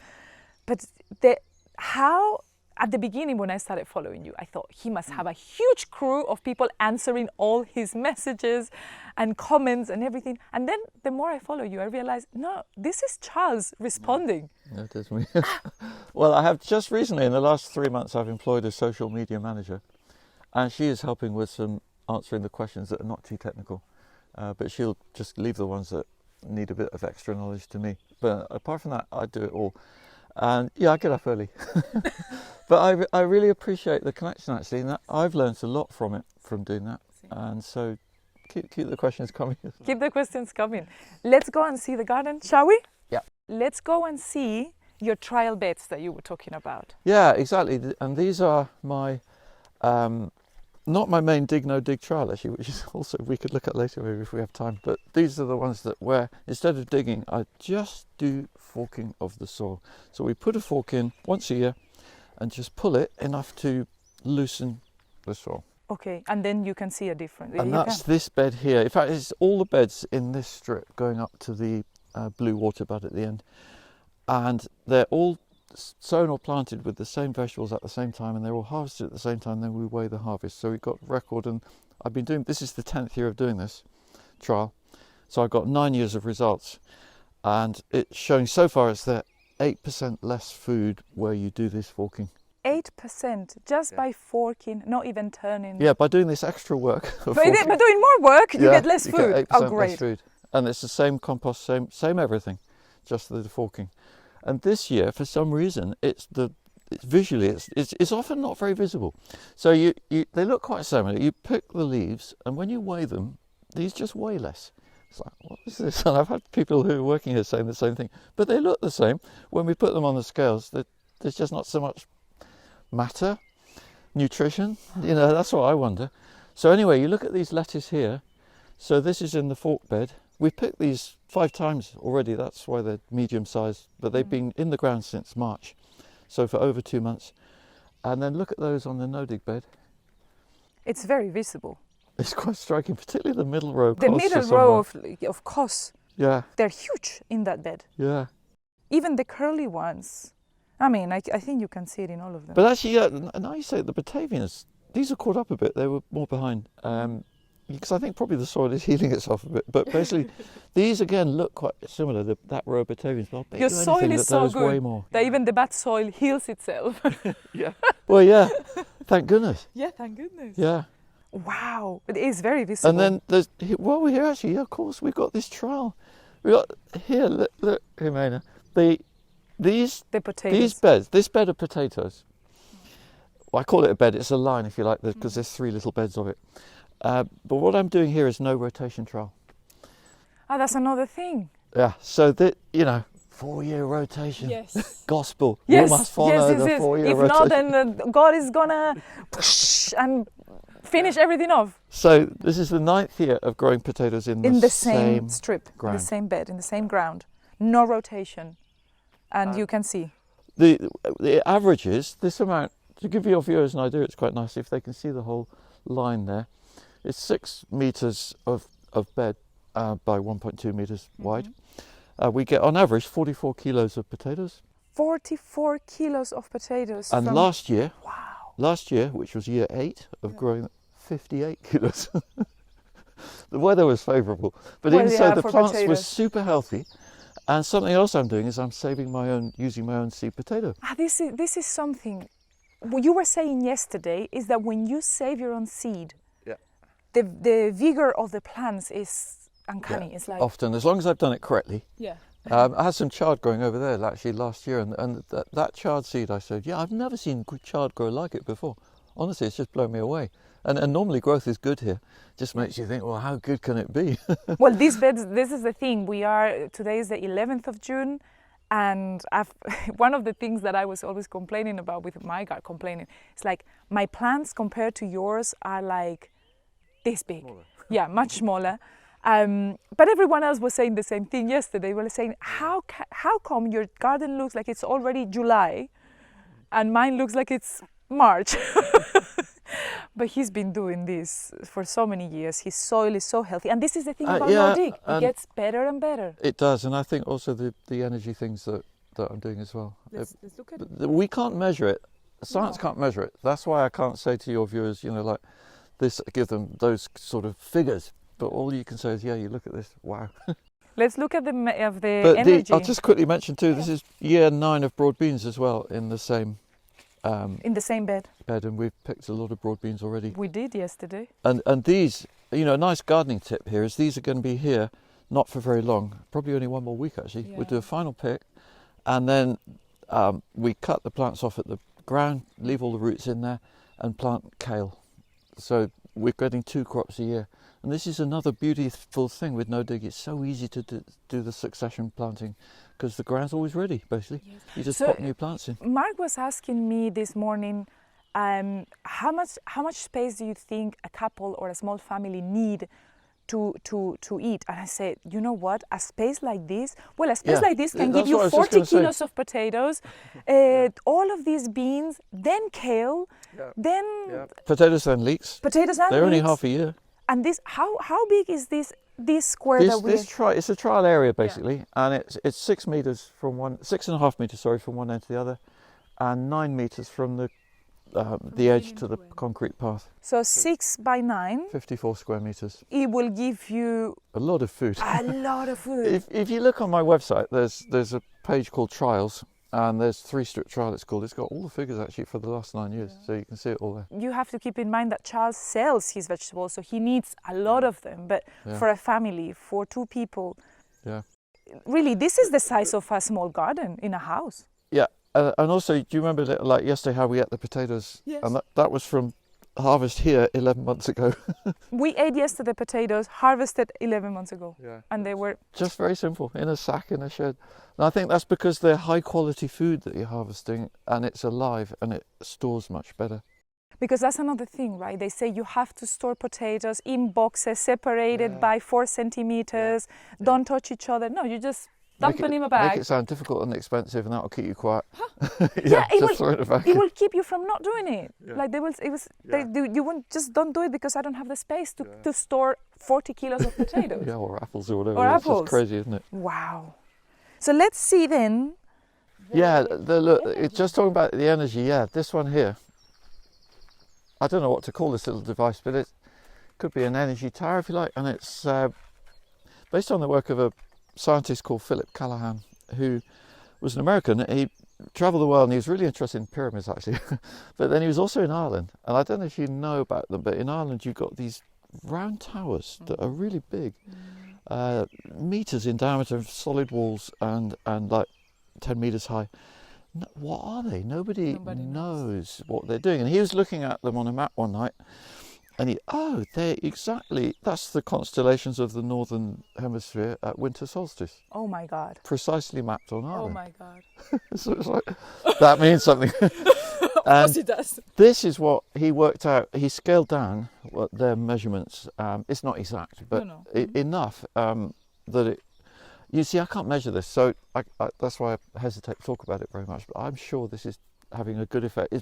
how at the beginning when I started following you, I thought he must have a huge crew of people answering all his messages and comments and everything. And then the more I follow you, I realized, no, this is Charles responding. That is me. Well, I have just recently, in the last 3 months, I've employed a social media manager, and she is helping with some answering the questions that are not too technical, but she'll just leave the ones that need a bit of extra knowledge to me. But apart from that, I do it all. And yeah, I get up early. But I really appreciate the connection actually, and I've learned a lot from doing that. And so keep the questions coming. Keep the questions coming. Let's go and see the garden, shall we? Yeah. Let's go and see your trial beds that you were talking about. Yeah, exactly. And these are my, not my main dig no dig trial actually, which is also we could look at later maybe if we have time. But these are the ones where instead of digging, I just do forking of the soil. So we put a fork in once a year and just pull it enough to loosen the soil. Okay, and then you can see a difference. And that's this bed here. In fact, it's all the beds in this strip going up to the blue water bud at the end. And they're all sown or planted with the same vegetables at the same time, and they're all harvested at the same time. Then we weigh the harvest. So we've got record, and I've been doing, this is the 10th year of doing this trial. So I've got 9 years of results. And it's showing so far it's that 8% less food where you do this forking. 8% just by forking, not even turning. Yeah, by doing this extra work. But doing more work, you get less food. Get 8% less food. And it's the same compost, same everything, just the forking. And this year, for some reason, it's visually often not very visible. So they look quite similar. You pick the leaves, and when you weigh them, these just weigh less. It's like, what is this? And I've had people who are working here saying the same thing, but they look the same. When we put them on the scales, there's just not so much matter, nutrition. That's what I wonder. So anyway, you look at these lettuce here. So this is in the fork bed. We picked these 5 times already, that's why they're medium sized, but they've been in the ground since March, so for over 2 months. And then look at those on the no-dig bed. It's very visible. It's quite striking, particularly the middle row. The middle row of cos. Yeah. They're huge in that bed. Yeah. Even the curly ones. I mean, I think you can see it in all of them. But actually, now you say the Batavians, these are caught up a bit. They were more behind. Because I think probably the soil is healing itself a bit. But basically, these again look quite similar. That row of Batavians. But I'll bet your you soil anything is that so those good way more. that even the bad soil heals itself. Yeah. Well, yeah. Thank goodness. Yeah, thank goodness. Yeah. Wow, it is very visible. And then there's, well, we're here actually. Yeah, of course, we've got this trial. We got here. Look, Ximena. These potatoes. These beds. This bed of potatoes. Well, I call it a bed. It's a line, if you like, because there's 3 little beds of it. But what I'm doing here is no rotation trial. Ah, that's another thing. Yeah. So that 4-year rotation. Yes. Gospel. Yes. You must follow the 4-year rotation. If not, then God is gonna and finish everything off. So this is the 9th year of growing potatoes in the same strip, ground. in the same bed, in the same ground. No rotation, and you can see. The average is this amount. To give your viewers an idea, it's quite nice if they can see the whole line there. It's 6 meters of bed by 1.2 meters wide. We get on average 44 kilos of potatoes. 44 kilos of potatoes. And last year, wow. Which was year 8 of growing, 58 kilos. The weather was favourable, but even so, the plants were super healthy. And something else I'm doing is I'm using my own seed potato. This is something. What you were saying yesterday is that when you save your own seed, the vigor of the plants is uncanny. It's like often, as long as I've done it correctly. Yeah. I had some chard growing over there actually last year, and that chard seed, I said, I've never seen chard grow like it before. Honestly, it's just blown me away. And normally growth is good here. Just makes you think, well, how good can it be? Well, these beds, this is the thing. Today is the 11th of June. And one of the things that I was always complaining about with my garden, it's like my plants compared to yours are like this big. Smaller. Yeah, much smaller. But everyone else was saying the same thing yesterday. They were saying, how come your garden looks like it's already July and mine looks like it's March? But he's been doing this for so many years. His soil is so healthy. And this is the thing about no-dig. It gets better and better. It does. And I think also the energy things that I'm doing as well. Let's look at it. We can't measure it. Science can't measure it. That's why I can't say to your viewers, like this, give them those sort of figures. But all you can say is, you look at this. Wow. Let's look at the energy. I'll just quickly mention too, this is year 9 of broad beans as well in the same bed, and we've picked a lot of broad beans already. We did yesterday. And these, a nice gardening tip here is these are going to be here not for very long, probably only 1 more week actually. We'll do a final pick, and then we cut the plants off at the ground, leave all the roots in there, and plant kale. So we're getting 2 crops a year. And this is another beautiful thing with no-dig. It's so easy to do the succession planting because the ground's always ready, basically. Yes. You just pop new plants in. Mark was asking me this morning, how much space do you think a couple or a small family need to eat? And I said, you know what? A space like this can give you 40 kilos of potatoes, all of these beans, then kale, then potatoes and leeks. They're only half a year. And this, how big is this square that we? It's a trial area basically, and it's 6 meters from 6.5 meters from one end to the other, and 9 meters from the edge to the concrete path. So 6 by 9. 54 square meters. It will give you a lot of food. A lot of food. If you look on my website, there's a page called Trials. And there's 3-strip trial it's called. It's got all the figures actually for the last 9 years, so you can see it all there. You have to keep in mind that Charles sells his vegetables, so he needs a lot of them. But for a family, for 2 people, really, this is the size of a small garden in a house. Yeah, and also, do you remember like yesterday how we ate the potatoes? Yes. And that was from harvest here 11 months ago. We ate yesterday potatoes harvested 11 months ago. Yeah. And they were just very simple, in a sack in a shed. And I think that's because they're high quality food that you're harvesting, and it's alive and it stores much better. Because that's another thing, right? They say you have to store potatoes in boxes separated by 4 centimeters. Don't touch each other. No, you just dump them in a bag. Make it sound difficult and expensive, and that'll keep you quiet. It will keep you from not doing it. Yeah. Like you won't just don't do it because I don't have the space to store 40 kilos of potatoes. Yeah, or apples or whatever. Or it's apples. just crazy, isn't it? Wow. So let's see then. Look, it's just talking about the energy. Yeah, this one here. I don't know what to call this little device, but it could be an energy tower if you like, and it's based on the work of a scientist called Philip Callahan, who was an American. He travelled the world and he was really interested in pyramids actually, but then he was also in Ireland, and I don't know if you know about them, but in Ireland you've got these round towers that are really big, meters in diameter, solid walls, and like 10 meters high. What are they? Nobody knows what they're doing. And he was looking at them on a map one night, and that's the constellations of the northern hemisphere at winter solstice. Oh my God. Precisely mapped on Ireland. Oh my God. So it's like, that means something. Of course it does. This is what he worked out. He scaled down their measurements. It's not exact, but enough that it. You see, I can't measure this, so that's why I hesitate to talk about it very much, but I'm sure this is having a good effect.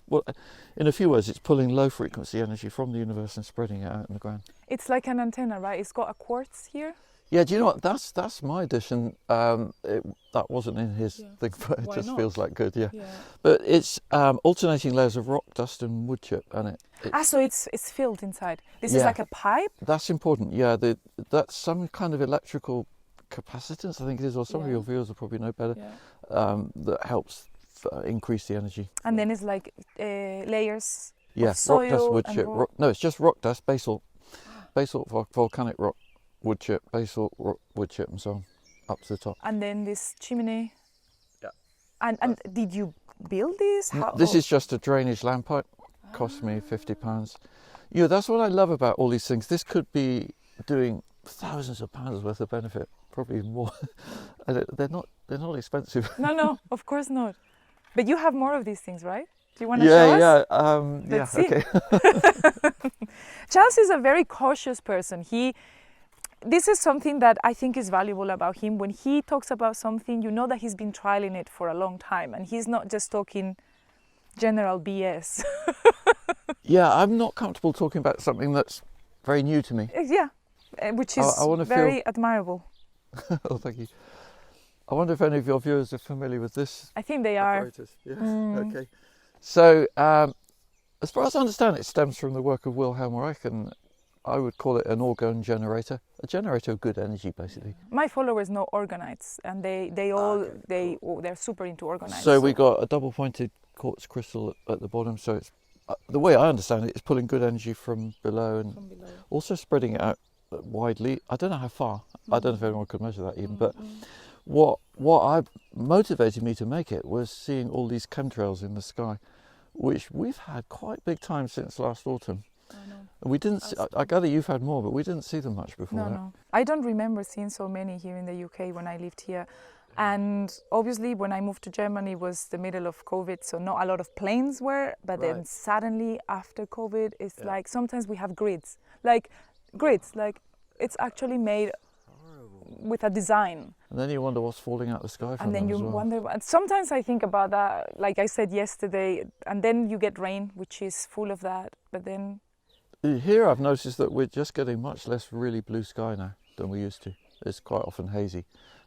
In a few words, it's pulling low frequency energy from the universe and spreading it out in the ground. It's like an antenna, right? It's got a quartz here. Yeah, do you know what? That's my addition. That wasn't in his thing, but it just feels like good, yeah. But it's alternating layers of rock dust and wood chip, and so it's filled inside. This is like a pipe? That's important, yeah. That's some kind of electrical capacitance, I think it is, or some of your viewers will probably know better, that helps increase the energy. And then it's like layers of soil, rock dust, wood chip. No, it's just rock dust, basalt, volcanic rock, wood chip, basalt, rock, wood chip, and so on, up to the top. And then this chimney. Yeah. And did you build this? This is just a drainage land pipe. Cost me £50. Yeah, that's what I love about all these things. This could be doing thousands of pounds worth of benefit, probably more. And they're not expensive. No, of course not. But you have more of these things, right? Do you want to show us? Let's see. Okay. Charles is a very cautious person. This is something that I think is valuable about him. When he talks about something, you know that he's been trialing it for a long time, and he's not just talking general BS. Yeah, I'm not comfortable talking about something that's very new to me. Yeah. Which is very admirable. Oh, thank you. I wonder if any of your viewers are familiar with this. I think they are. Yes. Okay. So, as far as I understand, it stems from the work of Wilhelm Reich, and I would call it an orgone generator, a generator of good energy, basically. My followers know orgonites, and they're super into orgonites. So we got a double-pointed quartz crystal at the bottom. So it's the way I understand it, it's pulling good energy from below and also spreading it out widely. I don't know how far. I don't know if anyone could measure that even. But what motivated me to make it was seeing all these chemtrails in the sky, which we've had quite big time since last autumn. I know. We didn't. I gather you've had more, but we didn't see them much before that. No. I don't remember seeing so many here in the UK when I lived here. And obviously, when I moved to Germany, it was the middle of COVID, so not a lot of planes were. But then suddenly, after COVID, it's like sometimes we have grids. Like it's actually made with a design. And then you wonder what's falling out of the sky from them. And then you wonder. And sometimes I think about that, like I said yesterday. And then you get rain, which is full of that. But then here, I've noticed that we're just getting much less really blue sky now than we used to. It's quite often hazy.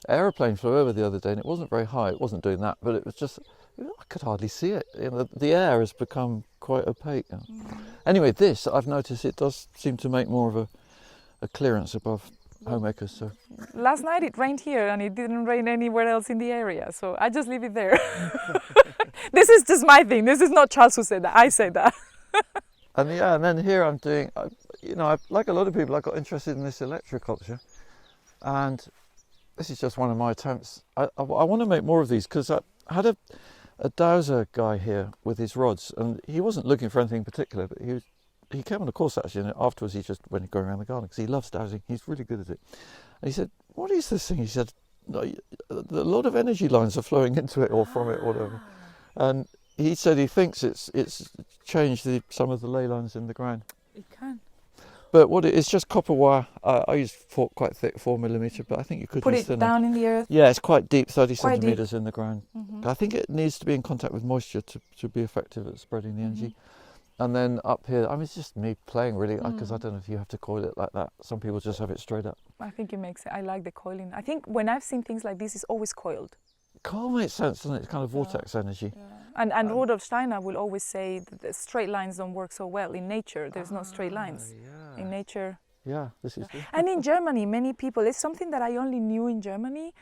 Aeroplane flew over the other day and it wasn't very high. It wasn't doing that, but it was just, I could hardly see it. The air has become quite opaque. Anyway, this, I've noticed it does seem to make more of a clearance above homemakers. So last night it rained here and it didn't rain anywhere else in the area. So I just leave it there. This is just my thing. This is not Charles who said that. I said that. And then here I'm doing, like a lot of people, I got interested in this electroculture. And this is just one of my attempts. I want to make more of these because I had a dowser guy here with his rods, and he wasn't looking for anything particular, but he came on a course actually, and afterwards he just went going around the garden because he loves dowsing. He's really good at it. And he said, "What is this thing?" He said, "No, a lot of energy lines are flowing into it or from it or whatever." And he said he thinks it's changed some of the ley lines in the ground. It can. But it's just copper wire. I use quite thick, 4mm, but I think you could put use it thinner. down in the earth. Yeah, it's quite deep, 30 Quite centimetres in the ground. Mm-hmm. I think it needs to be in contact with moisture to be effective at spreading the energy. And then up here, I mean, it's just me playing really, because I don't know if you have to coil it like that. Some people just have it straight up. I think it makes it. I like the coiling. I think when I've seen things like this, it's always coiled. Coil makes sense, doesn't it? It's kind of vortex energy. Yeah. And Rudolf Steiner will always say that the straight lines don't work so well. In nature, there's no straight lines. Yeah. In nature. Yeah, this is good. And in Germany, many people, it's something that I only knew in Germany,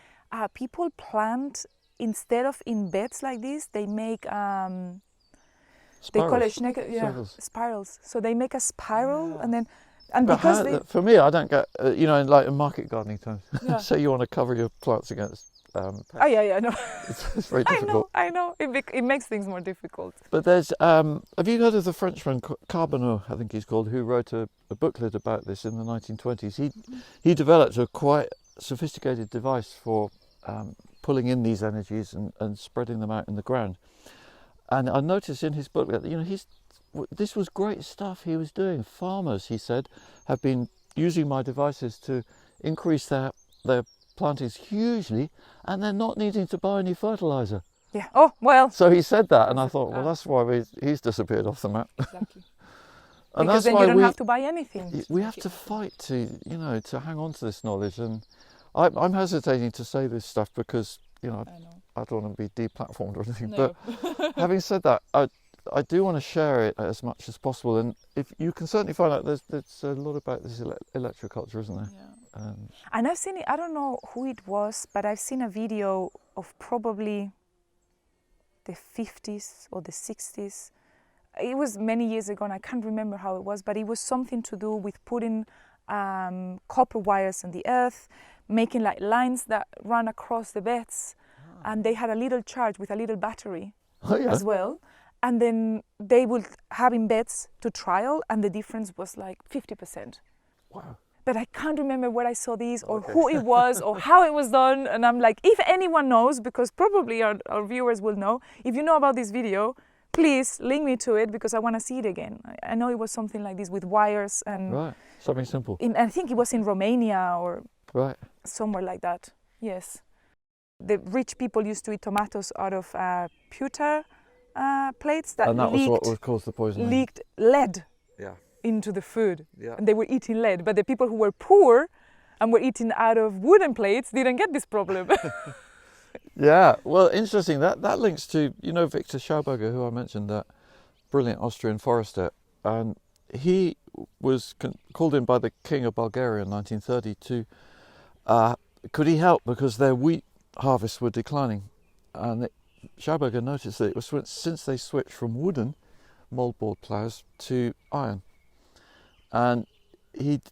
people plant, instead of in beds like this, they make, they call it spirals. So they make a spiral and then, and but because for me, I don't get, in market gardening terms, say you want to cover your plants against pests. Oh yeah, no. It's very difficult. I know. It makes things more difficult. But there's, have you heard of the Frenchman Carbonneau, I think he's called, who wrote a booklet about this in the 1920s? He developed a quite sophisticated device for pulling in these energies and spreading them out in the ground. And I noticed in his booklet, this was great stuff he was doing. Farmers, he said, have been using my devices to increase their plantings hugely, and they're not needing to buy any fertilizer. Yeah. Oh well. So he said that, and I thought, well, that's why he's disappeared off the map. Exactly. And because that's then why you don't have to buy anything. We have to fight to hang on to this knowledge, and I'm hesitating to say this stuff because I don't want to be deplatformed or anything. No. But having said that, I do want to share it as much as possible, and if you can certainly find out, there's a lot about this electroculture, isn't there? Yeah. And I've seen it. I don't know who it was, but I've seen a video of probably the 50s or the 60s. It was many years ago, and I can't remember how it was, but it was something to do with putting copper wires in the earth, making like lines that run across the beds, and they had a little charge with a little battery as well. And then they would have in beds to trial, and the difference was like 50%. Wow. But I can't remember where I saw these or who it was or how it was done. And I'm like, if anyone knows, because probably our viewers will know, if you know about this video, please link me to it because I want to see it again. I know it was something like this with wires and... Right, something simple. I think it was in Romania or somewhere like that, yes. The rich people used to eat tomatoes out of pewter plates that and that was what would cause the poisoning. Leaked lead. Into the food, and they were eating lead. But the people who were poor and were eating out of wooden plates didn't get this problem. Yeah, well, interesting. That links to Victor Schauberger, who I mentioned, that brilliant Austrian forester, and he was called in by the King of Bulgaria in 1930 to could he help because their wheat harvests were declining, and Schauberger noticed that it was since they switched from wooden moldboard ploughs to iron. And it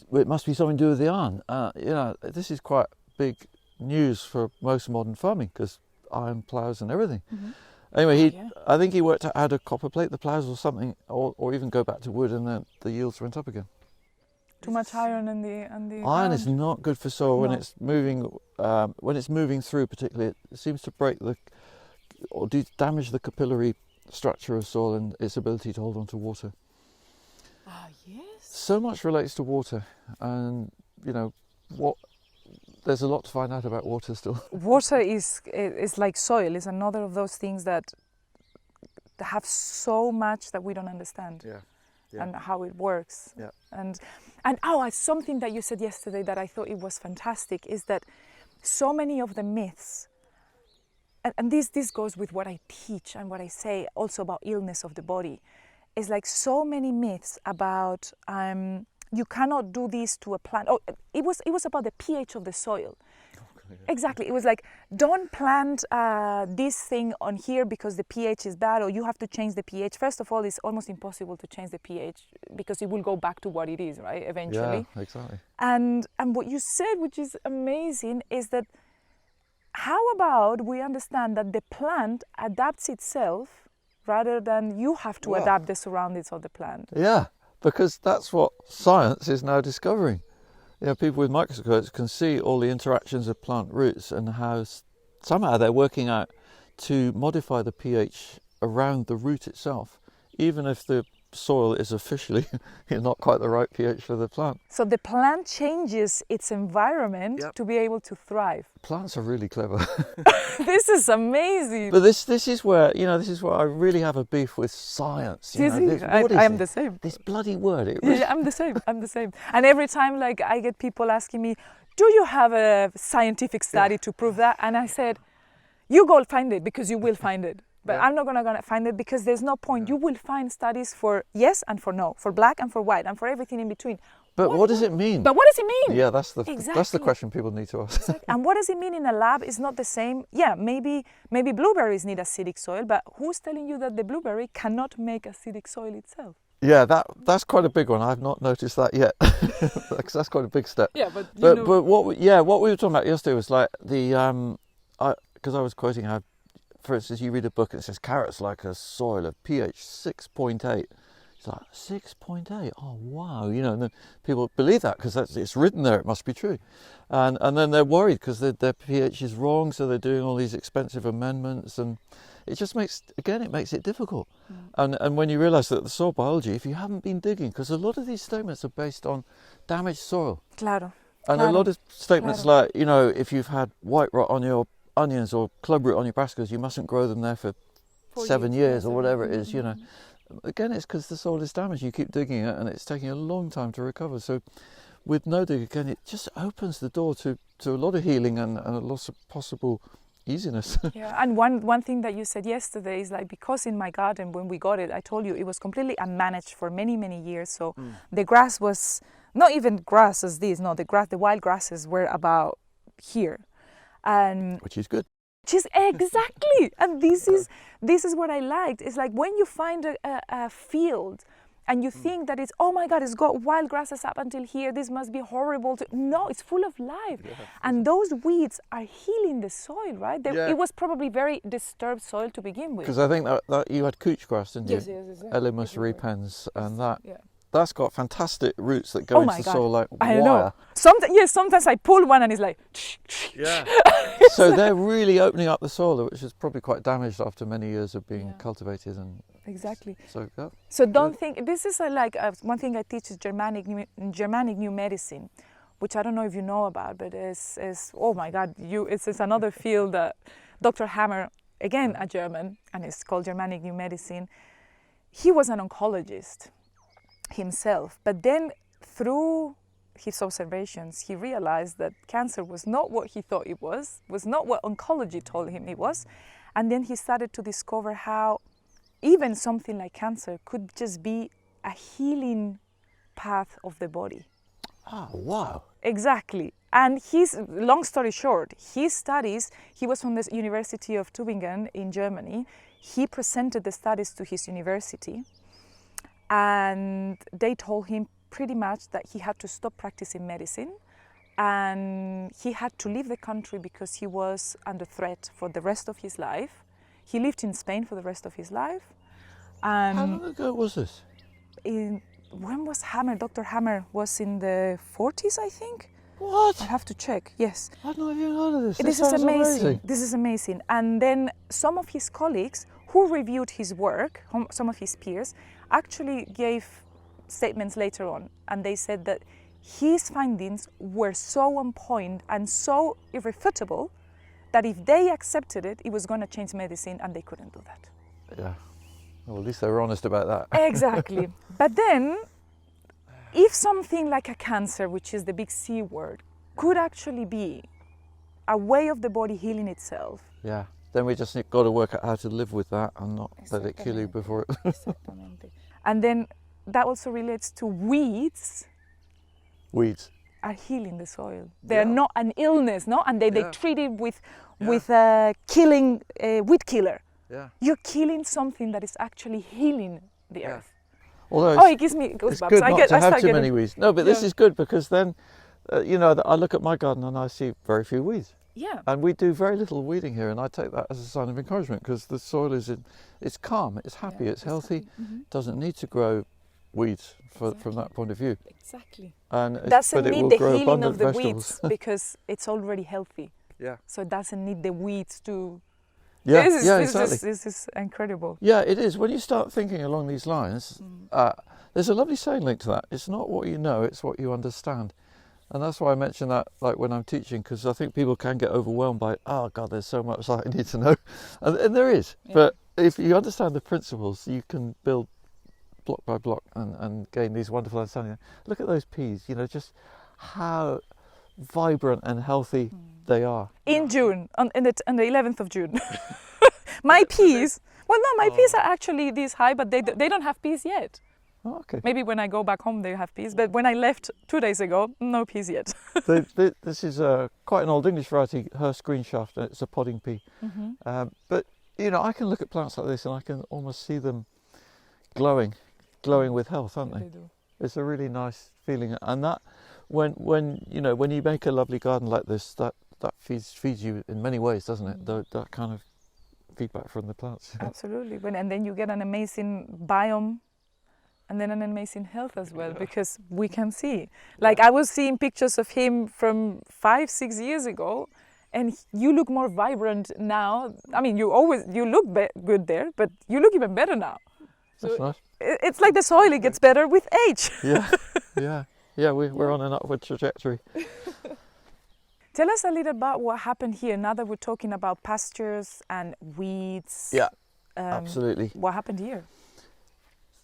must be something to do with the iron. This is quite big news for most modern farming because iron ploughs and everything. Mm-hmm. Anyway, I think he worked to add a copper plate the ploughs or something, or even go back to wood, and then the yields went up again. Too much iron in the iron is not good for soil when it's moving. When it's moving through, particularly, it seems to break or damage the capillary structure of soil and its ability to hold on to water. Yes. So much relates to water, and there's a lot to find out about water still. Water is like soil. It's another of those things that have so much that we don't understand. And how it works. And something that you said yesterday that I thought it was fantastic is that so many of the myths, and this goes with what I teach and what I say also about illness of the body, is like so many myths about you cannot do this to a plant. Oh, it was about the pH of the soil. Exactly. It was like, don't plant this thing on here because the pH is bad, or you have to change the pH. First of all, it's almost impossible to change the pH because it will go back to what it is, right, eventually. Yeah, exactly. And what you said, which is amazing, is that how about we understand that the plant adapts itself rather than you have to adapt the surroundings of the plant. Yeah, because that's what science is now discovering. People with microscopes can see all the interactions of plant roots and how somehow they're working out to modify the pH around the root itself, even if the soil is officially not quite the right pH for the plant. So the plant changes its environment to be able to thrive. Plants are really clever. This is amazing. But this is where, this is where I really have a beef with science. I am the same. This bloody word. I'm the same. And every time I get people asking me, do you have a scientific study to prove that? And I said, you go find it, because you will find it. But I'm not gonna find it, because there's no point. You will find studies for yes and for no, for black and for white, and for everything in between. But what does it mean? But what does it mean? Yeah, that's the question people need to ask. Exactly. And what does it mean in a lab is not the same. Yeah, maybe blueberries need acidic soil, but who's telling you that the blueberry cannot make acidic soil itself? Yeah, that's quite a big one. I've not noticed that yet. That's quite a big step. Yeah, but what we were talking about yesterday was like the because I was quoting how, for instance, you read a book and it says carrots like a soil of pH 6.8. It's like 6.8. Oh wow, and then people believe that because it's written there. It must be true, and then they're worried because their pH is wrong, so they're doing all these expensive amendments, and it just makes it difficult. And when you realise that the soil biology, if you haven't been digging, because a lot of these statements are based on damaged soil. Claro. And a lot of statements like, if you've had white rot on your onions or clubroot on your brassicas, you mustn't grow them there for 7 years or whatever it is, Again, it's because the soil is damaged. You keep digging it and it's taking a long time to recover. So with no dig, again, it just opens the door to a lot of healing and a lot of possible easiness. Yeah, and one thing that you said yesterday is because in my garden, when we got it, I told you it was completely unmanaged for many, many years. So the grass was not even grass as this, no, the wild grasses were about here. Which is good. Exactly. And this is what I liked. It's like when you find a field and you think that it's, oh my God, it's got wild grasses up until here, this must be horrible. No, it's full of life. Yeah. And those weeds are healing the soil, right? It was probably very disturbed soil to begin with. Because I think that you had couch grass, didn't you? Yes. Elemus repens, and that's got fantastic roots that go into the soil like wire. I know. Sometimes I pull one and it's like... Yeah. So they're really opening up the soil, which is probably quite damaged after many years of being cultivated. And exactly. So don't think... This is one thing I teach is Germanic New Medicine, which I don't know if you know about, but is oh my God, it's another field that Dr. Hammer, again a German, and it's called Germanic New Medicine. He was an oncologist himself, but then through his observations he realized that cancer was not what he thought it was not what oncology told him it was, and then he started to discover how even something like cancer could just be a healing path of the body. Oh wow. Exactly. And long story short, his studies, he was from the University of Tübingen in Germany. He presented the studies to his university, and they told him pretty much that he had to stop practicing medicine and he had to leave the country because he was under threat for the rest of his life. He lived in Spain for the rest of his life. How long ago was this? When was Hammer? Dr. Hammer was in the 40s, I think. What? I have to check, yes. I've not even heard of this. This is amazing. This is amazing. And then some of his colleagues who reviewed his work, some of his peers, actually gave statements later on, and they said that his findings were so on point and so irrefutable that if they accepted it, it was going to change medicine, and they couldn't do that. Yeah, well, at least they were honest about that. Exactly. But then, if something like a cancer, which is the big C word, could actually be a way of the body healing itself. Yeah, then we just got to work out how to live with that and not let it kill you before it... Exactamente. And then that also relates to weeds. Weeds are healing the soil. They're not an illness, no? And they treat it with killing weed killer. Yeah. You're killing something that is actually healing the earth. Although it gives me goosebumps. It's good not to have too many weeds. No, but this is good because then, I look at my garden and I see very few weeds. Yeah. And we do very little weeding here, and I take that as a sign of encouragement because the soil it's calm, it's happy, it's healthy, doesn't need to grow weeds from that point of view. Exactly. And doesn't need the healing of the weeds because it's already healthy. Yeah. So it doesn't need the weeds to Yeah, This is incredible. Yeah, it is. When you start thinking along these lines, there's a lovely saying linked to that. It's not what you know, it's what you understand. And that's why I mention that, like when I'm teaching, because I think people can get overwhelmed by, oh God, there's so much that I need to know. And there is. Yeah. But if you understand the principles, you can build block by block and gain these wonderful understanding. Look at those peas, just how vibrant and healthy they are. In June, on the 11th of June. My peas, my peas are actually this high, but they don't have peas yet. Oh, okay. Maybe when I go back home they have peas, but when I left 2 days ago, no peas yet. This is quite an old English variety, Hurst green shaft, and it's a podding pea. Mm-hmm. But I can look at plants like this and I can almost see them glowing with health, aren't they? They do. It's a really nice feeling, and that when you make a lovely garden like this, that feeds you in many ways, doesn't it? That kind of feedback from the plants. Absolutely. And then you get an amazing biome. And then an amazing health as well, because we can see. Like I was seeing pictures of him from 5-6 years ago, and you look more vibrant now. I mean, you look good there, but you look even better now. So that's nice. It's like the soil; it gets better with age. Yeah. We're on an upward trajectory. Tell us a little about what happened here. Now that we're talking about pastures and weeds. Yeah, absolutely. What happened here?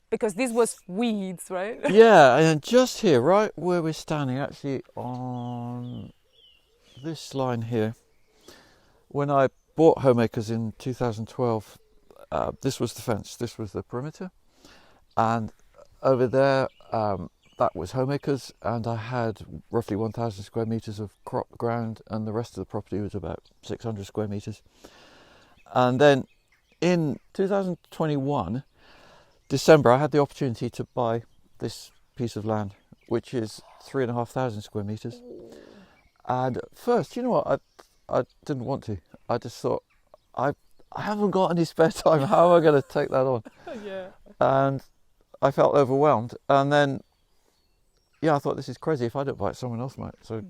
Because this was weeds, right? Yeah, and just here, right where we're standing, actually on this line here, when I bought Homemakers in 2012, this was the fence, this was the perimeter, and over there, that was Homemakers, and I had roughly 1,000 square metres of crop ground, and the rest of the property was about 600 square metres. And then in 2021, December, I had the opportunity to buy this piece of land, which is 3,500 square metres. And at first, you know what, I didn't want to. I just thought, I haven't got any spare time. How am I going to take that on? Yeah. And I felt overwhelmed. And then, I thought, this is crazy. If I don't buy it, someone else might. So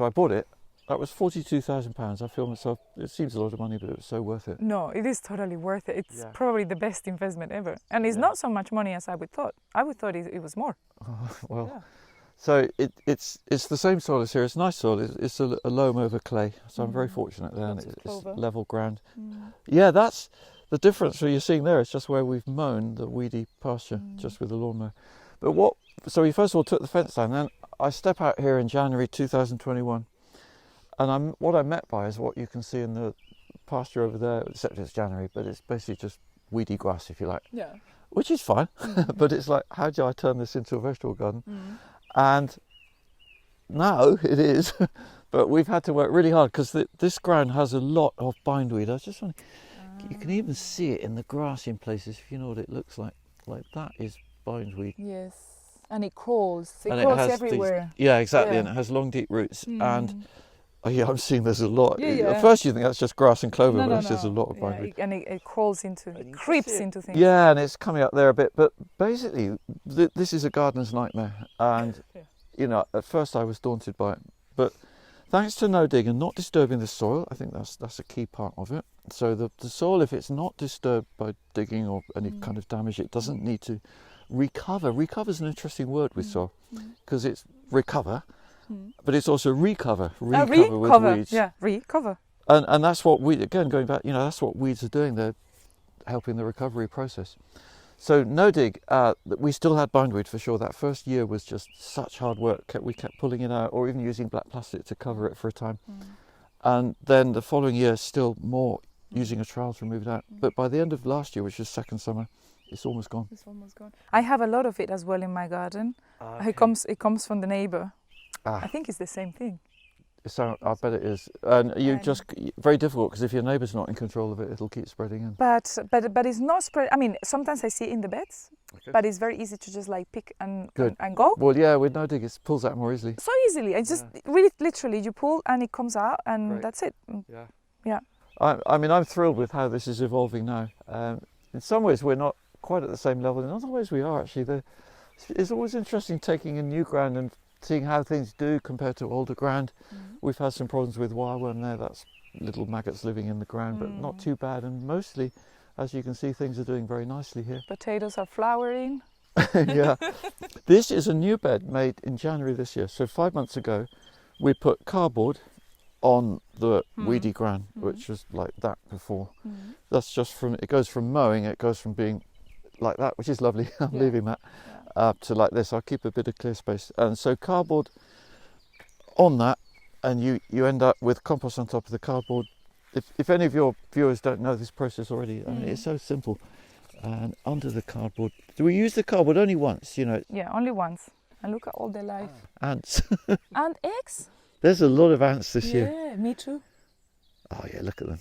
I bought it. That was £42,000. I feel myself, it seems a lot of money, but it was so worth it. No, it is totally worth it. It's probably the best investment ever. And it's not so much money as I would thought. I would thought it was more. So it's the same soil as here. It's nice soil. It's a loam over clay. So I'm very fortunate there. And it's level ground. Yeah, that's the difference that you're seeing there. It's just where we've mown the weedy pasture just with the lawnmower. But so we first of all took the fence down. Then I step out here in January 2021. And what I'm met by is what you can see in the pasture over there, except it's January, but it's basically just weedy grass, if you like. Yeah. Which is fine, but it's like, how do I turn this into a vegetable garden? And now it is, but we've had to work really hard because this ground has a lot of bindweed. I was just wondering, you can even see it in the grass in places, if you know what it looks like. Like that is bindweed. Yes, and it crawls. It crawls everywhere. Exactly, and it has long, deep roots. And I'm seeing there's a lot. At first you think that's just grass and clover, but there's a lot of bindweed. And it crawls it creeps into things. Yeah, and it's coming up there a bit. But basically, this is a gardener's nightmare. And, at first I was daunted by it. But thanks to no dig and not disturbing the soil, I think that's a key part of it. So the soil, if it's not disturbed by digging or any kind of damage, it doesn't need to recover. Recover is an interesting word with soil because it's recover. But it's also recover with weeds. Yeah, recover. And that's what going back, that's what weeds are doing. They're helping the recovery process. So no dig, we still had bindweed for sure. That first year was just such hard work. We kept pulling it out or even using black plastic to cover it for a time. And then the following year, still more using a trowel to remove it out. But by the end of last year, which was second summer, it's almost gone. I have a lot of it as well in my garden. It comes from the neighbour. I think it's the same thing. So I bet it is, and very difficult because if your neighbour's not in control of it, it'll keep spreading in. But it's not spread. I mean, sometimes I see it in the beds, but it's very easy to just like pick and go. Well, yeah, with no dig, it pulls out more easily. So easily, it's just really literally you pull and it comes out, and that's it. Yeah. I mean, I'm thrilled with how this is evolving now. In some ways, we're not quite at the same level. In other ways, we are actually. It's always interesting taking a new ground and seeing how things do compared to older ground. We've had some problems with wireworm there. That's little maggots living in the ground, but not too bad. And mostly, as you can see, things are doing very nicely here. Potatoes are flowering. Yeah. This is a new bed made in January this year. So 5 months ago, we put cardboard on the weedy gran, which was like that before. That's just from, it goes from mowing, it goes from being like that, which is lovely. I'm leaving that to like this. I'll keep a bit of clear space. And so cardboard on that, and you end up with compost on top of the cardboard. If any of your viewers don't know this process already, I mean, it's so simple. And under the cardboard, do we use the cardboard only once, you know? Yeah, only once. And look at all the life. Ants. And eggs. There's a lot of ants this year. Yeah, me too. Oh yeah, look at them.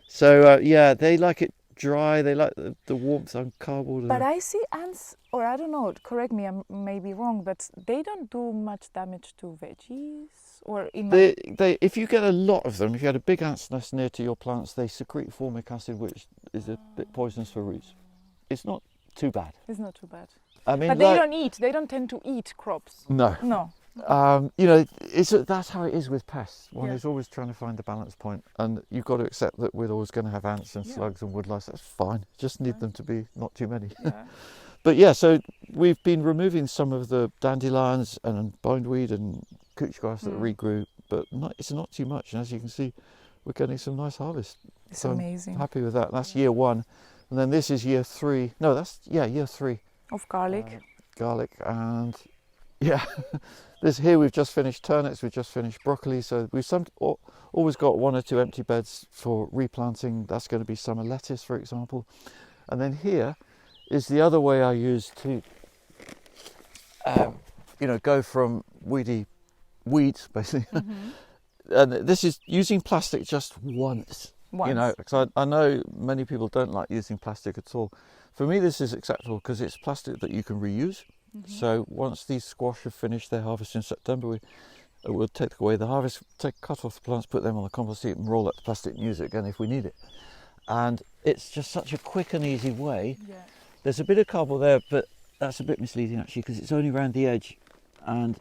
So yeah, they like it dry, they like the warmth on cardboard. But I see ants, or I don't know, correct me, I may be wrong, but they don't do much damage to veggies? Or in they if you get a lot of them, if you had a big ant's nest near to your plants, they secrete formic acid, which is a bit poisonous for roots. It's not too bad. It's not too bad. I mean, but they don't tend to eat crops. No. No. You know, that's how it is with pests. One is always trying to find the balance point, and you've got to accept that we're always going to have ants and slugs and woodlice. That's fine. Just need them to be not too many. Yeah. But yeah, so we've been removing some of the dandelions and bindweed and couch grass that regrew, but it's not too much. And as you can see, we're getting some nice harvest. It's so amazing. I'm happy with that. That's year 1, and then this is year 3. No, that's year 3 of garlic. Garlic, and yeah. This here we've just finished turnips, we've just finished broccoli, so we've always got 1 or 2 empty beds for replanting. That's going to be summer lettuce, for example. And then here is the other way I use to, you know, go from weeds, basically. And this is using plastic just once. You know, because I know many people don't like using plastic at all. For me, this is acceptable because it's plastic that you can reuse. So once these squash have finished their harvest in September, we'll take away the harvest, cut off the plants, put them on the compost heap and roll up the plastic and use it again if we need it. And it's just such a quick and easy way. Yeah. There's a bit of cardboard there, but that's a bit misleading actually because it's only around the edge. And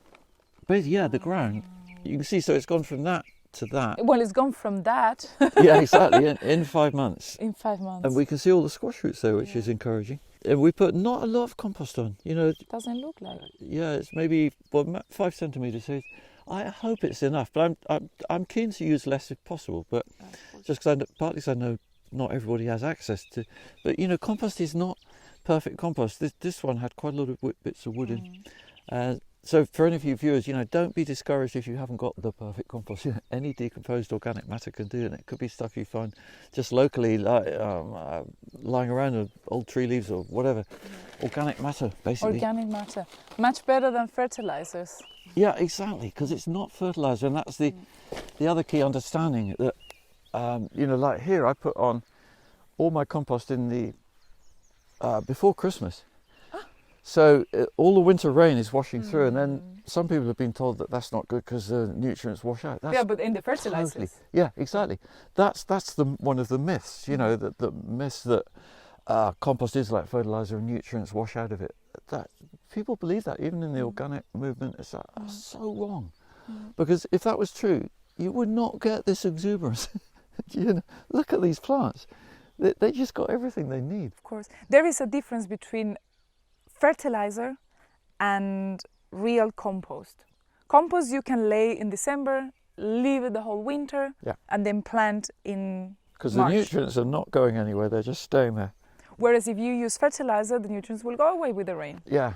basically, yeah, the ground, you can see, so it's gone from that to that. Well, it's gone from that. Yeah, exactly, in 5 months. In 5 months. And we can see all the squash roots there, which is encouraging. And we put not a lot of compost on, you know. It doesn't look like. Yeah, it's maybe 5 centimetres. So I hope it's enough, but I'm keen to use less if possible. But just because partly because I know not everybody has access to. But you know, compost is not perfect compost. This one had quite a lot of bits of wood in. So for any of you viewers, you know, don't be discouraged if you haven't got the perfect compost. You know, any decomposed organic matter can do it. And it could be stuff you find just locally, like lying around, old tree leaves or whatever. Organic matter, basically. Organic matter, much better than fertilizers. Yeah, exactly, because it's not fertilizer, and that's the other key understanding that you know, like here, I put on all my compost in the before Christmas. So all the winter rain is washing through, and then some people have been told that that's not good because the nutrients wash out. That's but in the fertilizers. Totally, yeah, exactly. That's one of the myths. You know, the myths that compost is like fertilizer and nutrients wash out of it. That people believe that even in the organic movement. It's so wrong, because if that was true, you would not get this exuberance. You know, look at these plants; they just got everything they need. Of course, there is a difference between fertilizer and real compost. Compost you can lay in December, leave it the whole winter, and then plant in because the nutrients are not going anywhere, they're just staying there. Whereas if you use fertilizer, the nutrients will go away with the rain. Yeah.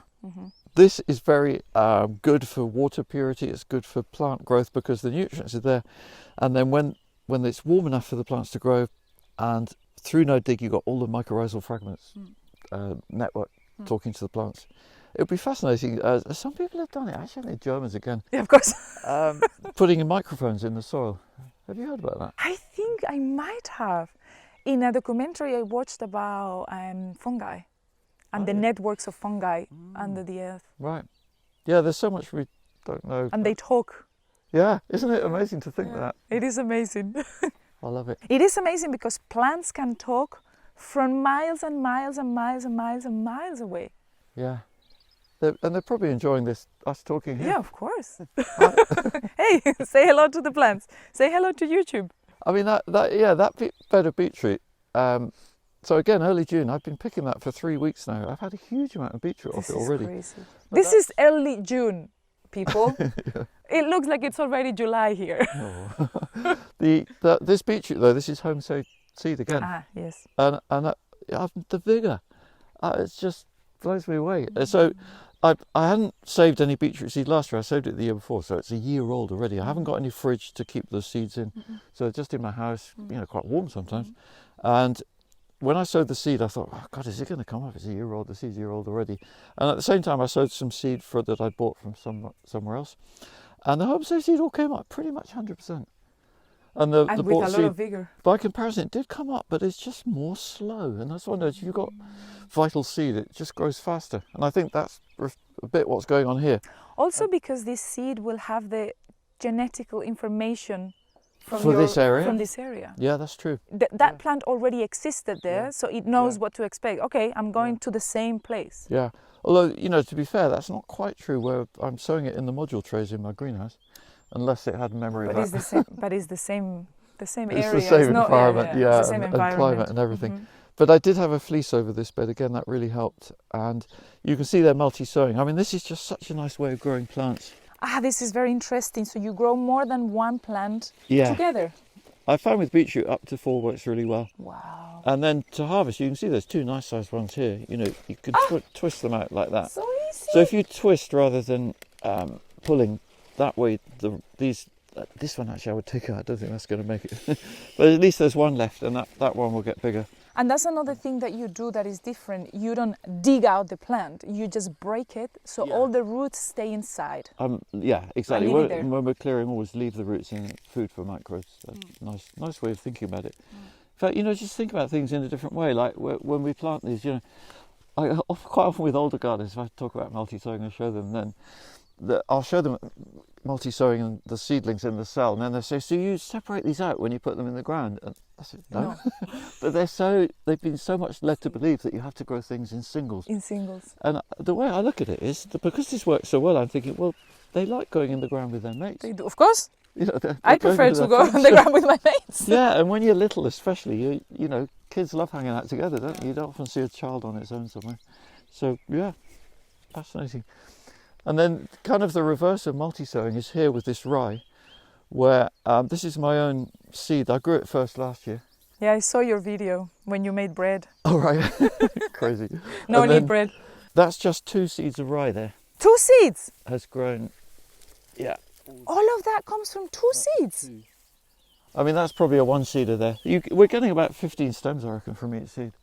This is very good for water purity, it's good for plant growth because the nutrients are there. And then when it's warm enough for the plants to grow, and through no dig you've got all the mycorrhizal fragments network talking to the plants. It would be fascinating. Some people have done it. Actually, the Germans again. Yeah, of course. Putting in microphones in the soil. Have you heard about that? I think I might have. In a documentary I watched about fungi and the networks of fungi under the earth. Right. Yeah, there's so much we don't know. And they talk. Yeah, isn't it amazing to think that? It is amazing. I love it. It is amazing because plants can talk from miles and miles and miles and miles and miles away. Yeah. they're probably enjoying us talking here. Yeah, of course. Hey, say hello to the plants. Say hello to YouTube. I mean, that bed of beetroot. So again, early June, I've been picking that for 3 weeks now. I've had a huge amount of beetroot off it already. Crazy. This is early June, people. Yeah. It looks like it's already July here. Oh. This beetroot though, this is home seed again. Ah, yes. And the vigour, it just blows me away. So I hadn't saved any beetroot seed last year. I saved it the year before, so it's a year old already. I haven't got any fridge to keep the seeds in, so just in my house, quite warm sometimes. And when I sowed the seed, I thought, oh God, is it going to come up? It's a year old. The seed's a year old already. And at the same time, I sowed some seed that I bought from somewhere else, and the home sowed seed all came up pretty much 100%. And the with bought a lot seed, of vigor. by comparison, it did come up, but it's just more slow. And that's why if you've got vital seed, it just grows faster. And I think that's a bit what's going on here. Also because this seed will have the genetical information from this area. Yeah, that's true. That plant already existed there, so it knows what to expect. Okay, I'm going to the same place. Yeah. Although, to be fair, that's not quite true where I'm sowing it in the module trays in my greenhouse, unless it had memory of that. It's the same area. It's the same environment, it's the same and environment. Climate and everything. But I did have a fleece over this bed again. That really helped, and you can see they're multi-sowing. I mean, this is just such a nice way of growing plants. This is very interesting. So you grow more than one plant together. I found with beetroot up to 4 works really well. Wow. And then to harvest, you can see there's 2 nice sized ones here. You can twist them out like that. So easy. So if you twist rather than pulling that way, this one actually I would take out. I don't think that's going to make it. But at least there's one left, and that one will get bigger. And that's another thing that you do that is different. You don't dig out the plant. You just break it so all the roots stay inside. Yeah, exactly. When we're clearing, always leave the roots in, food for microbes. That's nice way of thinking about it. In fact, just think about things in a different way. Like when we plant these, quite often with older gardeners, if I talk about multi-sowing and show them, then I'll show them multi-sowing and the seedlings in the cell, and then they say, so you separate these out when you put them in the ground? And I said, no. But they've been so much led to believe that you have to grow things in singles. And the way I look at it is that because this works so well, I'm thinking, well, they like going in the ground with their mates. They do, of course. They're I prefer to go on the ground with my mates. Yeah, and when you're little especially, kids love hanging out together, don't you? You don't often see a child on its own somewhere. So, yeah, fascinating. And then kind of the reverse of multi-sowing is here with this rye, where this is my own seed. I grew it first last year. Yeah, I saw your video when you made bread. Oh, right. Crazy. No one eat bread. That's just 2 seeds of rye there. 2 seeds? Has grown, yeah. All of that comes from 2 seeds? I mean, that's probably a 1-seeder there. We're getting about 15 stems, I reckon, from each seed.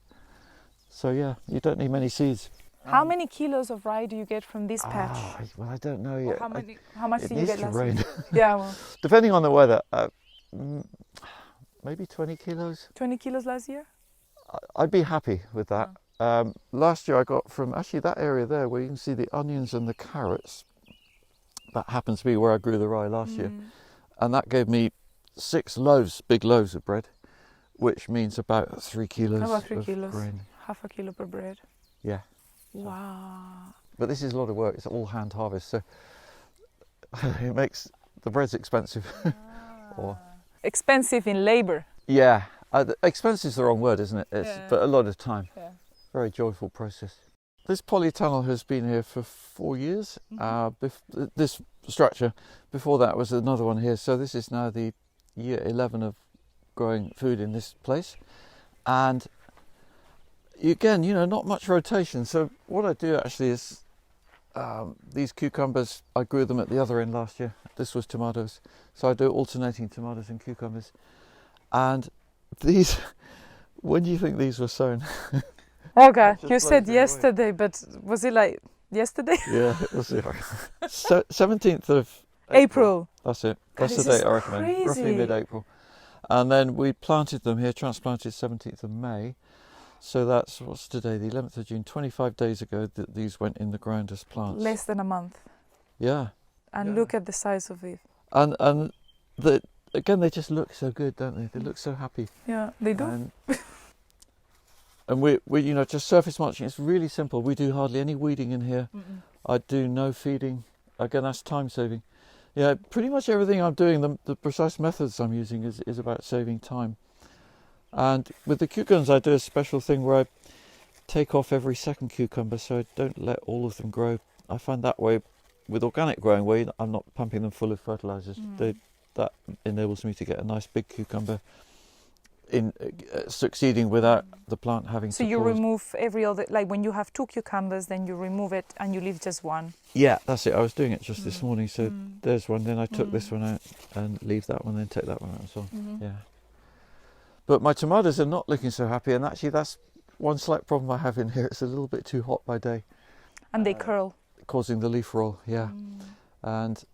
So, yeah, you don't need many seeds. How many kilos of rye do you get from this patch? Well, I don't know yet. How much did you get last year? Yeah, well. Depending on the weather, maybe 20 kilos. 20 kilos last year? I'd be happy with that. Last year I got from actually that area there where you can see the onions and the carrots. That happens to be where I grew the rye last year. And that gave me 6 loaves, big loaves of bread, which means about 3 kilos About 3 kilos. grain. Half a kilo per bread. Yeah. Wow. But this is a lot of work. It's all hand harvest, so it makes the bread's expensive. Expensive in labour. Yeah, expensive is the wrong word, isn't it? But a lot of time. Yeah. Very joyful process. This polytunnel has been here for 4 years. This structure, before that was another one here. So this is now the year 11 of growing food in this place. And again, not much rotation. So what I do actually is these cucumbers, I grew them at the other end last year. This was tomatoes. So I do alternating tomatoes and cucumbers. And these, when do you think these were sown? Oh God, you said yesterday, but was it like yesterday? Yeah, it was 17th of April. That's it. That's the date I recommend. Roughly mid-April. And then we planted them here, transplanted 17th of May. So that's, what's today, the 11th of June, 25 days ago that these went in the ground as plants. Less than a month. Yeah. And look at the size of it. And again, they just look so good, don't they? They look so happy. Yeah, they do. And we just surface mulching. It's really simple. We do hardly any weeding in here. I do no feeding. Again, that's time saving. Yeah, pretty much everything I'm doing, the precise methods I'm using is about saving time. And with the cucumbers, I do a special thing where I take off every second cucumber, so I don't let all of them grow. I find that way, with organic growing, where I'm not pumping them full of fertilizers. That enables me to get a nice big cucumber in succeeding without the plant having to. So you remove every other, like when you have 2 cucumbers, then you remove it and you leave just one. Yeah, that's it. I was doing it just this morning. So there's one. Then I took this one out and leave that one. Then take that one out as well. Yeah. But my tomatoes are not looking so happy, and actually that's one slight problem I have in here. It's a little bit too hot by day. And they curl. Causing the leaf roll. Yeah. And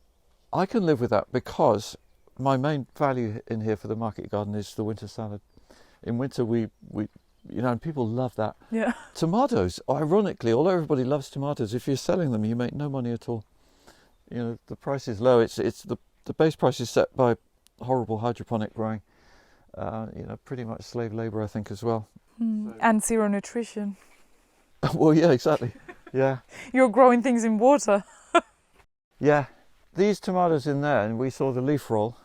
I can live with that because my main value in here for the market garden is the winter salad. In winter, we and people love that. Yeah. Tomatoes, ironically, although everybody loves tomatoes, if you're selling them, you make no money at all. The price is low. It's the base price is set by horrible hydroponic growing. Pretty much slave labor, I think, as well. And zero nutrition. Well, yeah, exactly. Yeah. You're growing things in water. Yeah. These tomatoes in there, and we saw the leaf roll.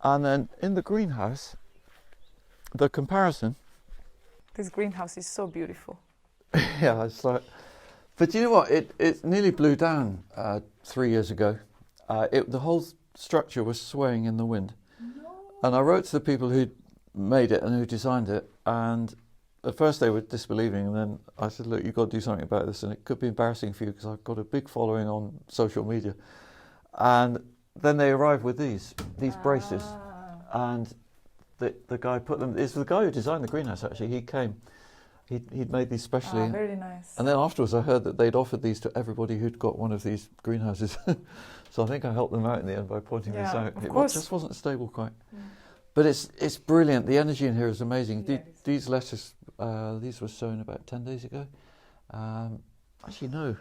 And then in the greenhouse, the comparison. This greenhouse is so beautiful. Yeah, it's like, but you know what? It nearly blew down 3 years ago. The whole structure was swaying in the wind. No. And I wrote to the people who made it and who designed it. And at first they were disbelieving. And then I said, look, you've got to do something about this. And it could be embarrassing for you because I've got a big following on social media. And then they arrived with these braces, and the guy put them. It's the guy who designed the greenhouse. Actually, he came. He'd made these specially. Very nice. And then afterwards, I heard that they'd offered these to everybody who'd got one of these greenhouses. So I think I helped them out in the end by pointing this out. It just wasn't stable quite, but it's brilliant. The energy in here is amazing. Yeah, These lettuce, these were sown about 10 days ago. Actually, no.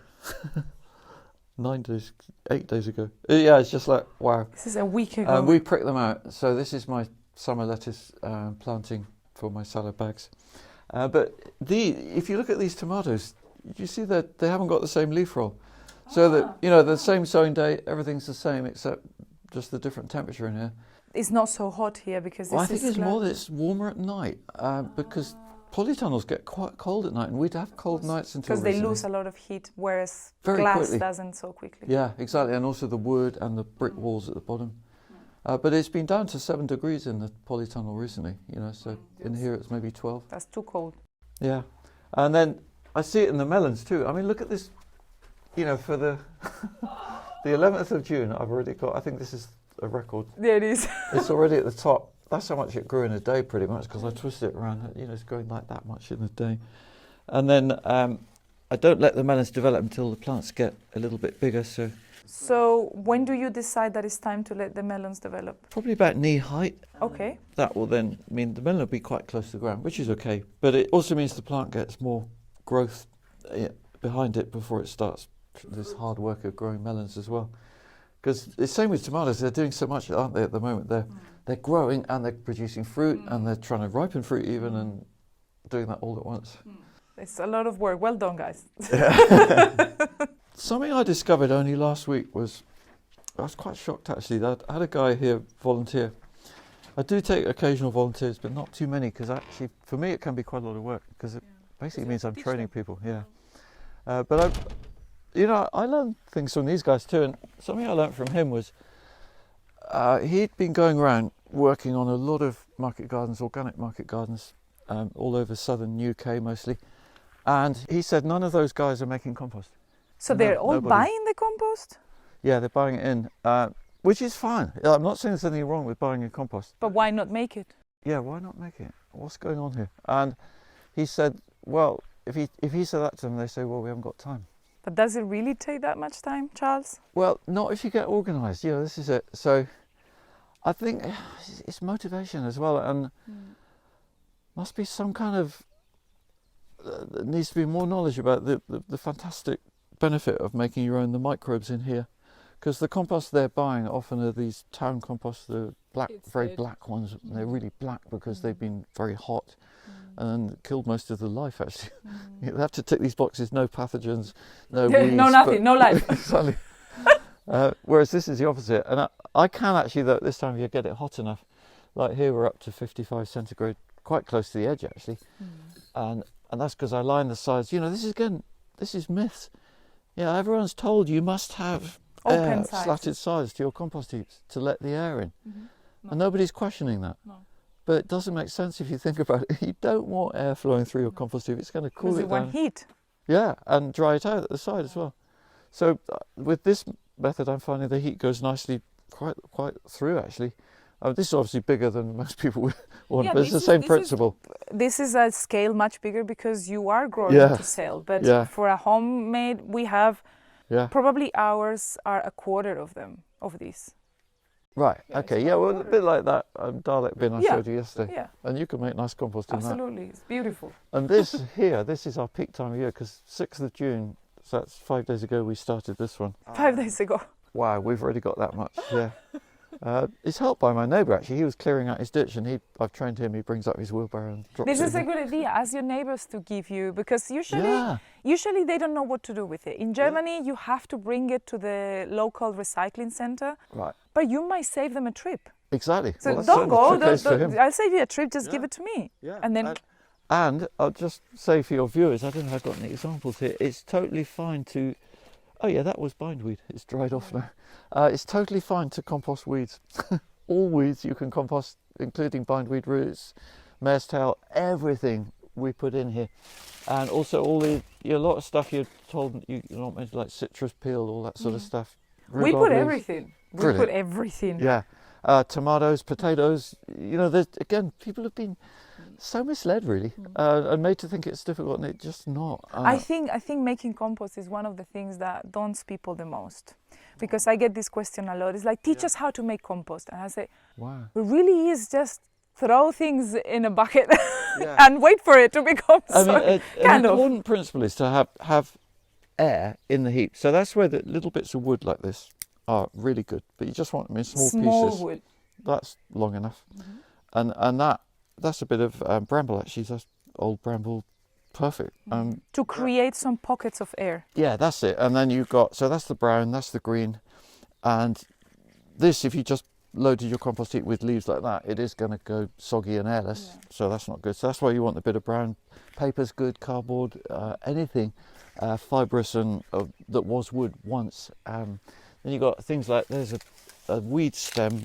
8 days ago. Yeah, it's just like, wow. This is a week ago. We pricked them out. So this is my summer lettuce planting for my salad bags. But if you look at these tomatoes, you see that they haven't got the same leaf roll. So that, the same sowing day, everything's the same except just the different temperature in here. It's not so hot here because I think it's more that it's warmer at night because polytunnels get quite cold at night, and we'd have cold nights until because they lose a lot of heat, whereas very glass quickly. Doesn't so quickly. Yeah, exactly, and also the wood and the brick walls at the bottom. But it's been down to 7 degrees in the polytunnel recently, so in here it's maybe 12. That's too cold. Yeah, and then I see it in the melons too. I mean, look at this, for the 11th of June, I've already got, I think this is a record. Yeah, it is. It's already at the top. That's how much it grew in a day, pretty much, because I twisted it around. It's growing like that much in a day. And then I don't let the melons develop until the plants get a little bit bigger. So when do you decide that it's time to let the melons develop? Probably about knee height. Okay. That will then mean the melon will be quite close to the ground, which is okay. But it also means the plant gets more growth behind it before it starts this hard work of growing melons as well. Because it's the same with tomatoes. They're doing so much, aren't they, at the moment? They're growing and they're producing fruit and they're trying to ripen fruit even and doing that all at once. It's a lot of work. Well done, guys. Yeah. Something I discovered only last week was, I was quite shocked actually. I had a guy here volunteer. I do take occasional volunteers, but not too many, because actually for me it can be quite a lot of work because it basically means I'm training people. Yeah. But I learned things from these guys too, and something I learned from him was he'd been going around working on a lot of market gardens, organic market gardens, all over southern UK mostly, and he said none of those guys are making compost. So they're all buying the compost? Yeah, they're buying it in, which is fine. I'm not saying there's anything wrong with buying a compost. But why not make it? Yeah, why not make it? What's going on here? And he said, well, if he said that to them, they say, well, we haven't got time. But does it really take that much time, Charles? Well, not if you get organised. This is it. So I think it's motivation as well, and must be some kind of, there needs to be more knowledge about the fantastic benefit of making your own, the microbes in here. Because the compost they're buying often are these town composts, the black, very black ones. They're really black because they've been very hot. and killed most of the life actually. You have to tick these boxes: no pathogens, no weeds, no nothing, no life. Exactly. Whereas this is the opposite, and I can actually, though, this time of year get it hot enough. Like here we're up to 55 centigrade, quite close to the edge actually, and that's because I line the sides. You know, this is myths. Yeah, everyone's told you must have Open sides. slatted sides to your compost heaps to let the air in, No. and nobody's questioning that. No. But it doesn't make sense if you think about it. You don't want air flowing through your compost heap. It's going to cool it down. Heat. Yeah, and dry it out at the side as well. So with this method, I'm finding the heat goes nicely quite through actually. This is obviously bigger than most people would want, but it's the same principle. This is a scale much bigger because you are growing to sell. But for a homemade, we have probably ours are a quarter of these. Right, okay, well, a bit like that Dalek bin I showed you yesterday. Yeah. And you can make nice compost in that. Absolutely, it's beautiful. And this here, this is our peak time of year because 6th of June, so that's 5 days ago we started this one. 5 days ago. Wow, we've already got that much, yeah. It's helped by my neighbour actually. He was clearing out his ditch and I've trained him, he brings up his wheelbarrow and drops it. This is a good idea, ask your neighbours to give you, because usually they don't know what to do with it. In Germany you have to bring it to the local recycling centre, right? But you might save them a trip. Exactly. So well, don't go, I'll save you a trip, just give it to me. Yeah. And then... And I'll just say for your viewers, I don't know if I've got any examples here, it's totally fine to... Oh yeah, that was bindweed. It's dried off now. It's totally fine to compost weeds. All weeds you can compost, including bindweed roots, mare's tail, everything we put in here. And also a lot of stuff you're told you're not meant to, like citrus peel, all that sort of stuff. We put everything. We put everything. Yeah. Tomatoes, potatoes, there's, again, people have been so misled really, and made to think it's difficult, and it's just not. I think making compost is one of the things that daunts people the most, because I get this question a lot. It's like, teach us how to make compost, and I say, wow, it really is just throw things in a bucket and wait for it to become solid. An important principle is to have air in the heap. So that's where the little bits of wood like this are really good, but you just want them in small pieces. Wood. That's long enough, and that's a bit of bramble actually. That's old bramble, perfect. To create some pockets of air. Yeah, that's it. And then you've got, so that's the brown, that's the green, and this, if you just loaded your compost heap with leaves like that, it is going to go soggy and airless. So that's not good. So that's why you want a bit of brown. Paper's good, cardboard, anything fibrous and that was wood once. Then you got things like, there's a weed stem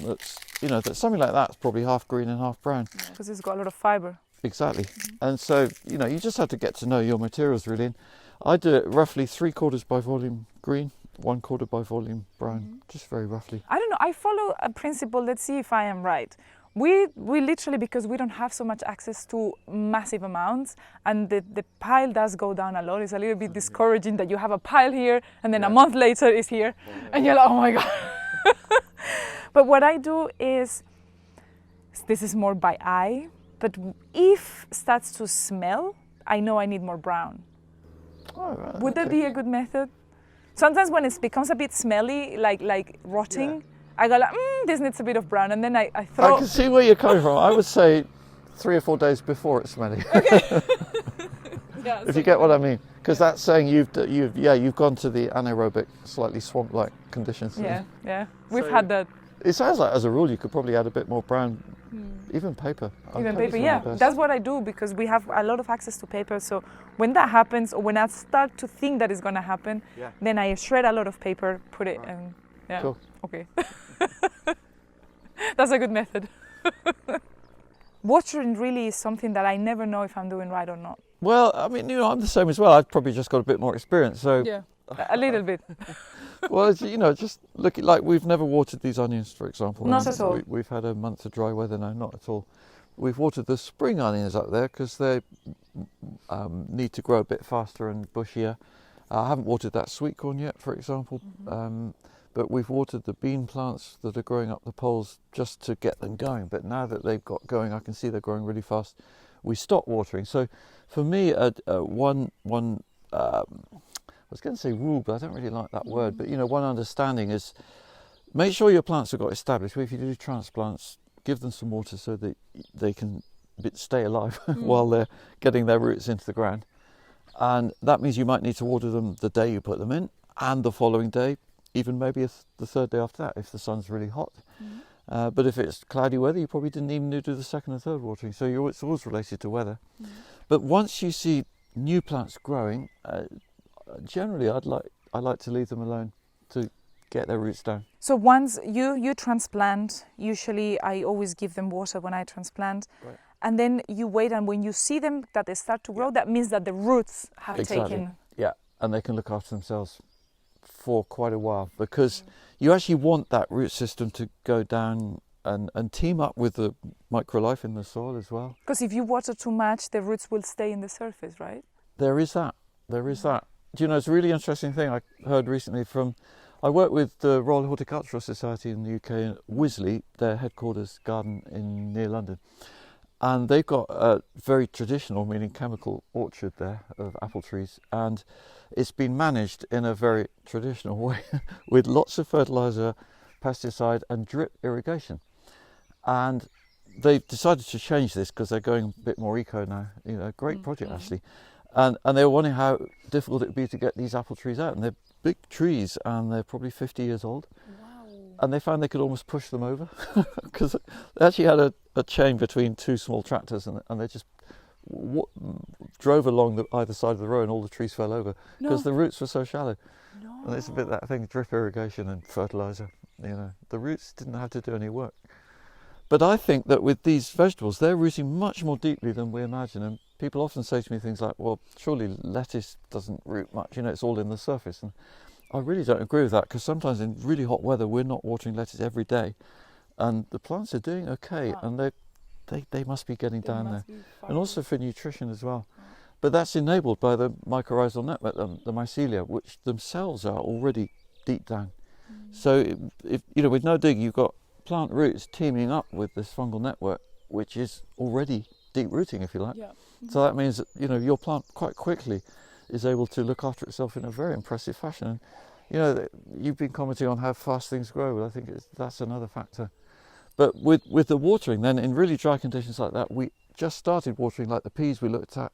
that's something like that's probably half green and half brown. Because it's got a lot of fibre. Exactly. And so, you just have to get to know your materials really. And I do it roughly 3/4 by volume green, 1/4 by volume brown, just very roughly. I don't know, I follow a principle, let's see if I am right. We literally, because we don't have so much access to massive amounts, and the pile does go down a lot. It's a little bit discouraging that you have a pile here and then a month later it's here and you're like, oh my God. But what I do is, this is more by eye, but if it starts to smell, I know I need more brown. Oh, right, Would that be a good method? Sometimes when it becomes a bit smelly, like rotting, I go like, this needs a bit of brown, and then I throw... I can see where you're coming from. I would say 3 or 4 days before it's smelly. Okay. If you get what I mean. Because that's saying you've gone to the anaerobic, slightly swamp-like conditions. Yeah. We've had that. It sounds like, as a rule, you could probably add a bit more brown, even paper. Even paper, yeah. That's what I do, because we have a lot of access to paper. So when that happens, or when I start to think that is going to happen, then I shred a lot of paper, put it in. Yeah. Cool. Okay. That's a good method. Watering really is something that I never know if I'm doing right or not. Well, I mean, I'm the same as well. I've probably just got a bit more experience. So yeah, a little bit. Well, just look at, like, we've never watered these onions, for example. Not at all. We've had a month of dry weather now, not at all. We've watered the spring onions up there because they need to grow a bit faster and bushier. I haven't watered that sweet corn yet, for example. But we've watered the bean plants that are growing up the poles just to get them going. But now that they've got going, I can see they're growing really fast. We stopped watering. So for me, one I was going to say rule, but I don't really like that word. But one understanding is, make sure your plants have got established. If you do transplants, give them some water so that they can stay alive while they're getting their roots into the ground. And that means you might need to water them the day you put them in, and the following day, even maybe the third day after that if the sun's really hot. But if it's cloudy weather, you probably didn't even need to do the second and third watering. So it's always related to weather. But once you see new plants growing, generally I like to leave them alone to get their roots down. So once you transplant, usually I always give them water when I transplant. Right. And then you wait, and when you see them that they start to grow, that means that the roots have taken. Yeah, and they can look after themselves for quite a while, because you actually want that root system to go down and team up with the microlife in the soil as well. Because if you water too much, the roots will stay in the surface, right? There is that. Do you know, it's a really interesting thing I heard recently I work with the Royal Horticultural Society in the UK in Wisley, their headquarters garden near London. And they've got a very traditional, meaning chemical, orchard there of apple trees. And it's been managed in a very traditional way with lots of fertiliser, pesticide and drip irrigation. And they've decided to change this because they're going a bit more eco now. You know, great project actually. And they were wondering how difficult it would be to get these apple trees out. And they're big trees and they're probably 50 years old. Wow. And they found they could almost push them over because they actually had a chain between two small tractors and they just drove along either side of the road and all the trees fell over because the roots were so shallow. No. And it's a bit that thing, drip irrigation and fertiliser. You know, the roots didn't have to do any work. But I think that with these vegetables, they're rooting much more deeply than we imagine. And people often say to me things like, well, surely lettuce doesn't root much, you know, it's all in the surface. And I really don't agree with that, because sometimes in really hot weather, we're not watering lettuce every day. And the plants are doing okay, and they must be getting down there. And also for nutrition as well. But that's enabled by the mycorrhizal network, the mycelia, which themselves are already deep down. So if you know, with no dig, you've got plant roots teaming up with this fungal network, which is already deep rooting, if you like. So that means that, you know, your plant quite quickly is able to look after itself in a very impressive fashion. And, you know, you've been commenting on how fast things grow. Well, I think that's another factor. But with the watering, then in really dry conditions like that, we just started watering, like the peas we looked at.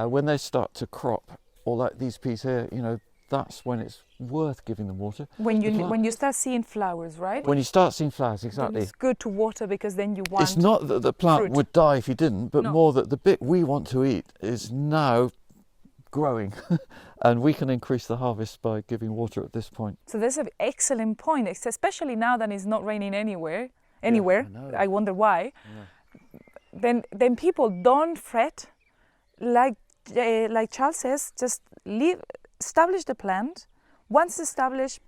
When they start to crop, or like these peas here, you know, that's when it's worth giving them water. When you start seeing flowers, right? When you start seeing flowers, exactly. Then it's good to water, because then you want. It's not that the plant fruit would die if you didn't, but more that the bit we want to eat is now growing, and we can increase the harvest by giving water at this point. So that's an excellent point, especially now that it's not raining anywhere. I wonder why. Yeah. Then people don't fret, like Charles says, just establish the plant. Once established,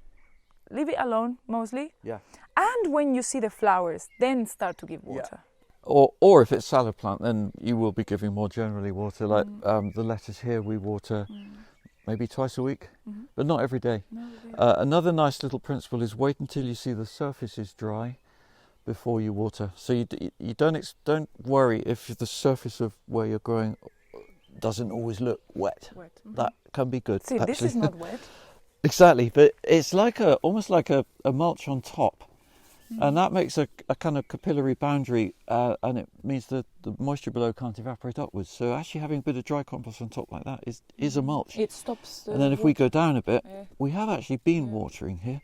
leave it alone mostly. Yeah. And when you see the flowers, then start to give water. Yeah. Or if it's salad plant, then you will be giving more generally water. Like the lettuce here, we water maybe twice a week, but not every day. Another nice little principle is wait until you see the surface is dry before you water. So you don't worry if the surface of where you're growing doesn't always look wet. That can be good. See, actually. This is not wet. Exactly, but it's like almost like a mulch on top. And that makes a kind of capillary boundary, and it means that the moisture below can't evaporate upwards. So actually having a bit of dry compost on top like that is a mulch. It stops the And then if water. we go down a bit, we have actually been watering here.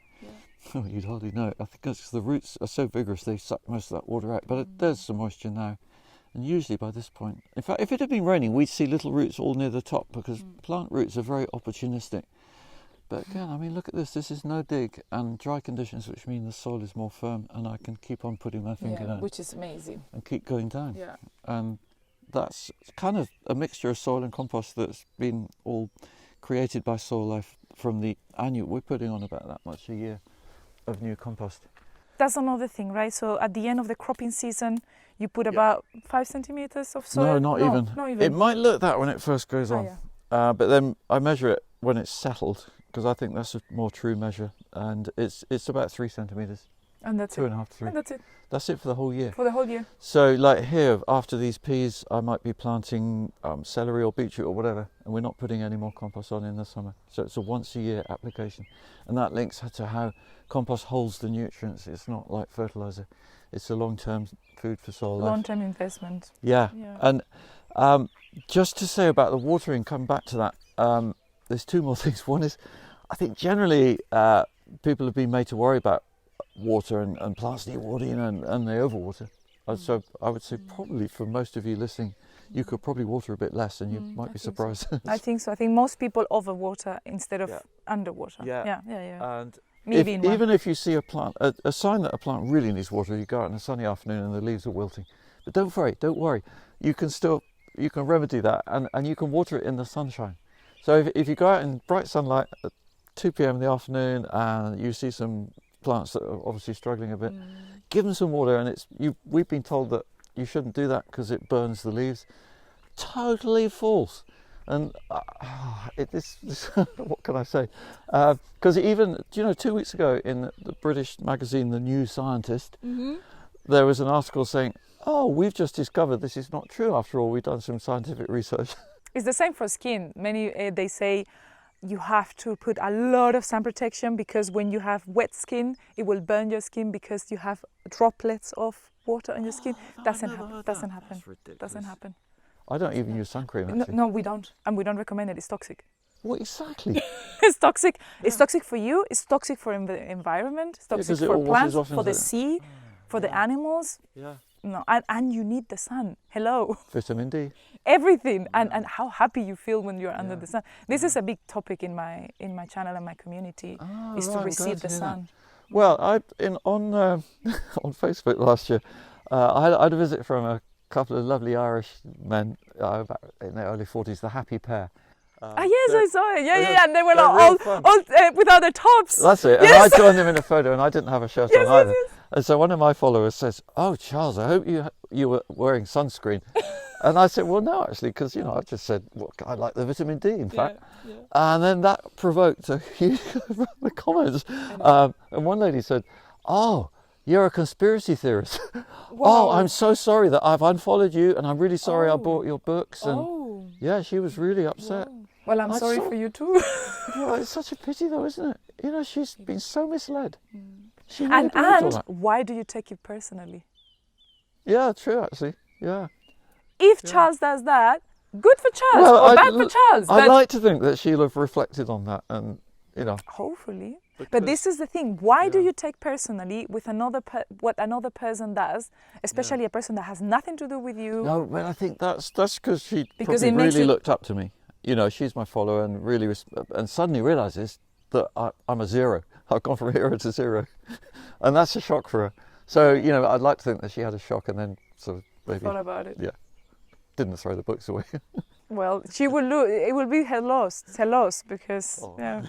Oh, you'd hardly know it. I think that's because the roots are so vigorous, they suck most of that water out. But there's some moisture now. And usually by this point, in fact, if it had been raining, we'd see little roots all near the top, because plant roots are very opportunistic. But again, I mean, look at this. This is no dig and dry conditions, which mean the soil is more firm, and I can keep on putting my finger down. Which is amazing. And keep going down. Yeah. And that's kind of a mixture of soil and compost that's been all created by soil life from the annual. We're putting on about that much a year of new compost. That's another thing, right? So at the end of the cropping season, you put about 5 centimeters of soil? No, not even. It might look that when it first goes on. But then I measure it when it's settled, because I think that's a more true measure, and it's about 3 centimeters. And that's 2.5 to 3. And that's it. That's it for the whole year. For the whole year. So like here, after these peas, I might be planting celery or beetroot or whatever, and we're not putting any more compost on in the summer. So it's a once a year application. And that links to how compost holds the nutrients. It's not like fertilizer. It's a long-term food for soil life. Long-term investment. Yeah. And just to say about the watering, come back to that, there's two more things. One is, I think generally people have been made to worry about water and plants need watering and they overwater. So I would say probably for most of you listening, you could probably water a bit less and you might be surprised. So. I think so. I think most people overwater instead of underwater. Yeah. And even if you see a plant, a sign that a plant really needs water, you go out on a sunny afternoon and the leaves are wilting. But don't worry. You can remedy that and you can water it in the sunshine. So if you go out in bright sunlight at 2 p.m. in the afternoon and you see some plants that are obviously struggling a bit, give them some water. And we've been told that you shouldn't do that because it burns the leaves. Totally false. And what can I say? Because even 2 weeks ago in the British magazine The New Scientist, there was an article saying, "Oh, we've just discovered this is not true after all. We've done some scientific research." It's the same for skin. Many they say you have to put a lot of sun protection because when you have wet skin, it will burn your skin because you have droplets of water on your skin. Doesn't happen. I don't even use sun cream, actually. No, we don't. And we don't recommend it. It's toxic. What exactly? It's toxic. It's toxic for you. It's toxic for the environment. It's toxic for plants, for the sea, for the animals. Yeah. No, and you need the sun. Hello. Vitamin D. Everything. And how happy you feel when you're under the sun. This is a big topic in my channel and my community, is to receive the sun. Well, on Facebook last year, I had a visit from a couple of lovely Irish men about in their early 40s, the happy pair. Yes, I saw it. Yeah. And they were all without their tops. That's it. Yes. And I joined them in a photo, and I didn't have a shirt on either. Yes. And so one of my followers says, "Oh, Charles, I hope you were wearing sunscreen." And I said, "Well, no, actually, because I just said I like the vitamin D, in fact." Yeah. And then that provoked a huge comments. And one lady said, "Oh, you're a conspiracy theorist." "Oh, I'm so sorry that I've unfollowed you, and I'm really sorry I bought your books." And yeah, she was really upset. Well, I'm sorry for you too. Well, it's such a pity though, isn't it? She's been so misled. She really and why do you take it personally? Yeah, true, actually. Yeah. If Charles does that, good for Charles or bad for Charles. I'd like to think that she'll have reflected on that and, Hopefully. But this is the thing. Why do you take personally with what another person does, especially a person that has nothing to do with you? No, well, I think that's because she probably really looked up to me. She's my follower and really and suddenly realises that I'm a zero. I've gone from hero to zero. And that's a shock for her. So, I'd like to think that she had a shock and then sort of maybe thought about it. Yeah. Didn't throw the books away. Well, she will lose. It will be her loss because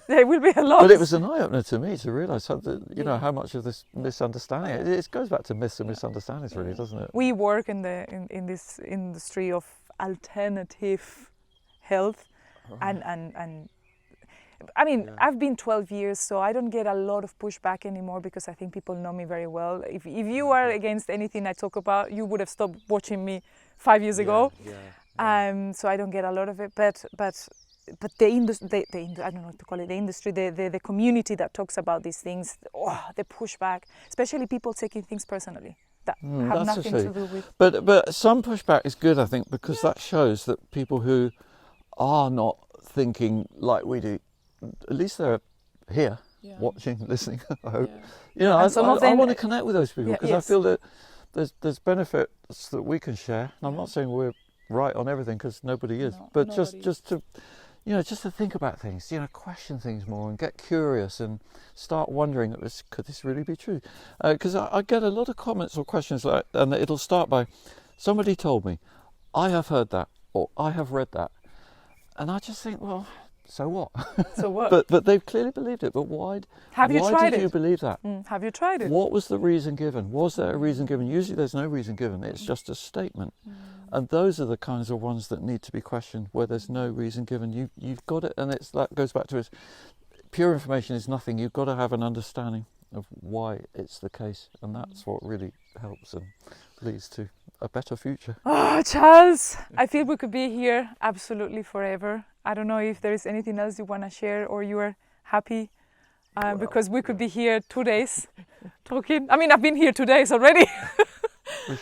it will be her loss. But it was an eye-opener to me to realise how much of this misunderstanding. It goes back to myths and misunderstandings, really, doesn't it? We work in this industry of alternative health, and I mean, I've been 12 years, so I don't get a lot of pushback anymore because I think people know me very well. If you are against anything I talk about, you would have stopped watching me 5 years ago. So I don't get a lot of it, but the industry, I don't know what to call it, the industry, the community that talks about these things, the pushback, especially people taking things personally that have nothing to do with. But some pushback is good, I think, because that shows that people who are not thinking like we do, at least they're here, watching, listening. I hope. I want to connect with those people because I feel that there's benefits that we can share. And I'm not saying we're right on everything because nobody is, but just to think about things, question things more and get curious and start wondering, could this really be true? Because I get a lot of comments or questions and it'll start by, somebody told me, I have heard that, or I have read that, and I just think, well, so what? So what? but they've clearly believed it. But why? Have you tried it? Why did you believe that? Have you tried it? What was the reason given? Was there a reason given? Usually there's no reason given. It's just a statement. And those are the kinds of ones that need to be questioned, where there's no reason given. You've got it, and that goes back to it. Pure information is nothing. You've got to have an understanding. of why it's the case, and that's what really helps and leads to a better future. Oh, Charles, I feel we could be here absolutely forever. I don't know if there is anything else you want to share, or you are happy because we could be here 2 days talking. I mean, I've been here 2 days already.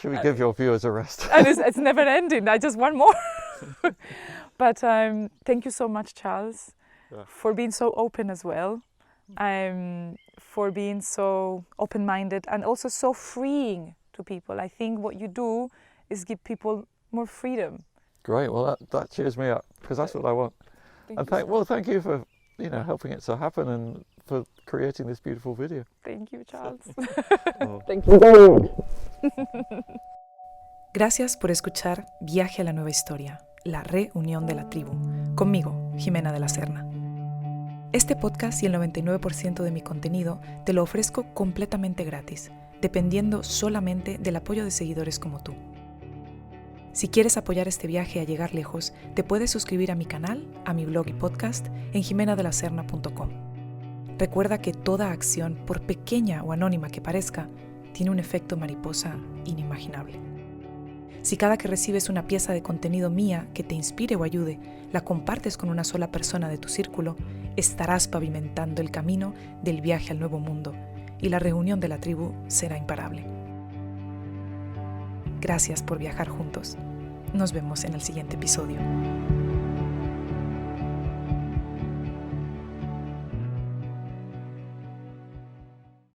Should we give your viewers a rest? And it's never ending. I just want more. But thank you so much, Charles, for being so open as well. For being so open-minded and also so freeing to people. I think what you do is give people more freedom. Great. Well, that cheers me up, because that's what I want. Thank you for helping it to happen and for creating this beautiful video. Thank you, Charles. Thank you very much. Gracias por escuchar Viaje a la Nueva Historia, la reunión de la tribu, conmigo, Ximena de la Serna. Este podcast y el 99% de mi contenido te lo ofrezco completamente gratis, dependiendo solamente del apoyo de seguidores como tú. Si quieres apoyar este viaje a llegar lejos, te puedes suscribir a mi canal, a mi blog y podcast en ximenadelaserna.com. Recuerda que toda acción, por pequeña o anónima que parezca, tiene un efecto mariposa inimaginable. Si cada que recibes una pieza de contenido mía que te inspire o ayude, la compartes con una sola persona de tu círculo, estarás pavimentando el camino del viaje al nuevo mundo y la reunión de la tribu será imparable. Gracias por viajar juntos. Nos vemos en el siguiente episodio.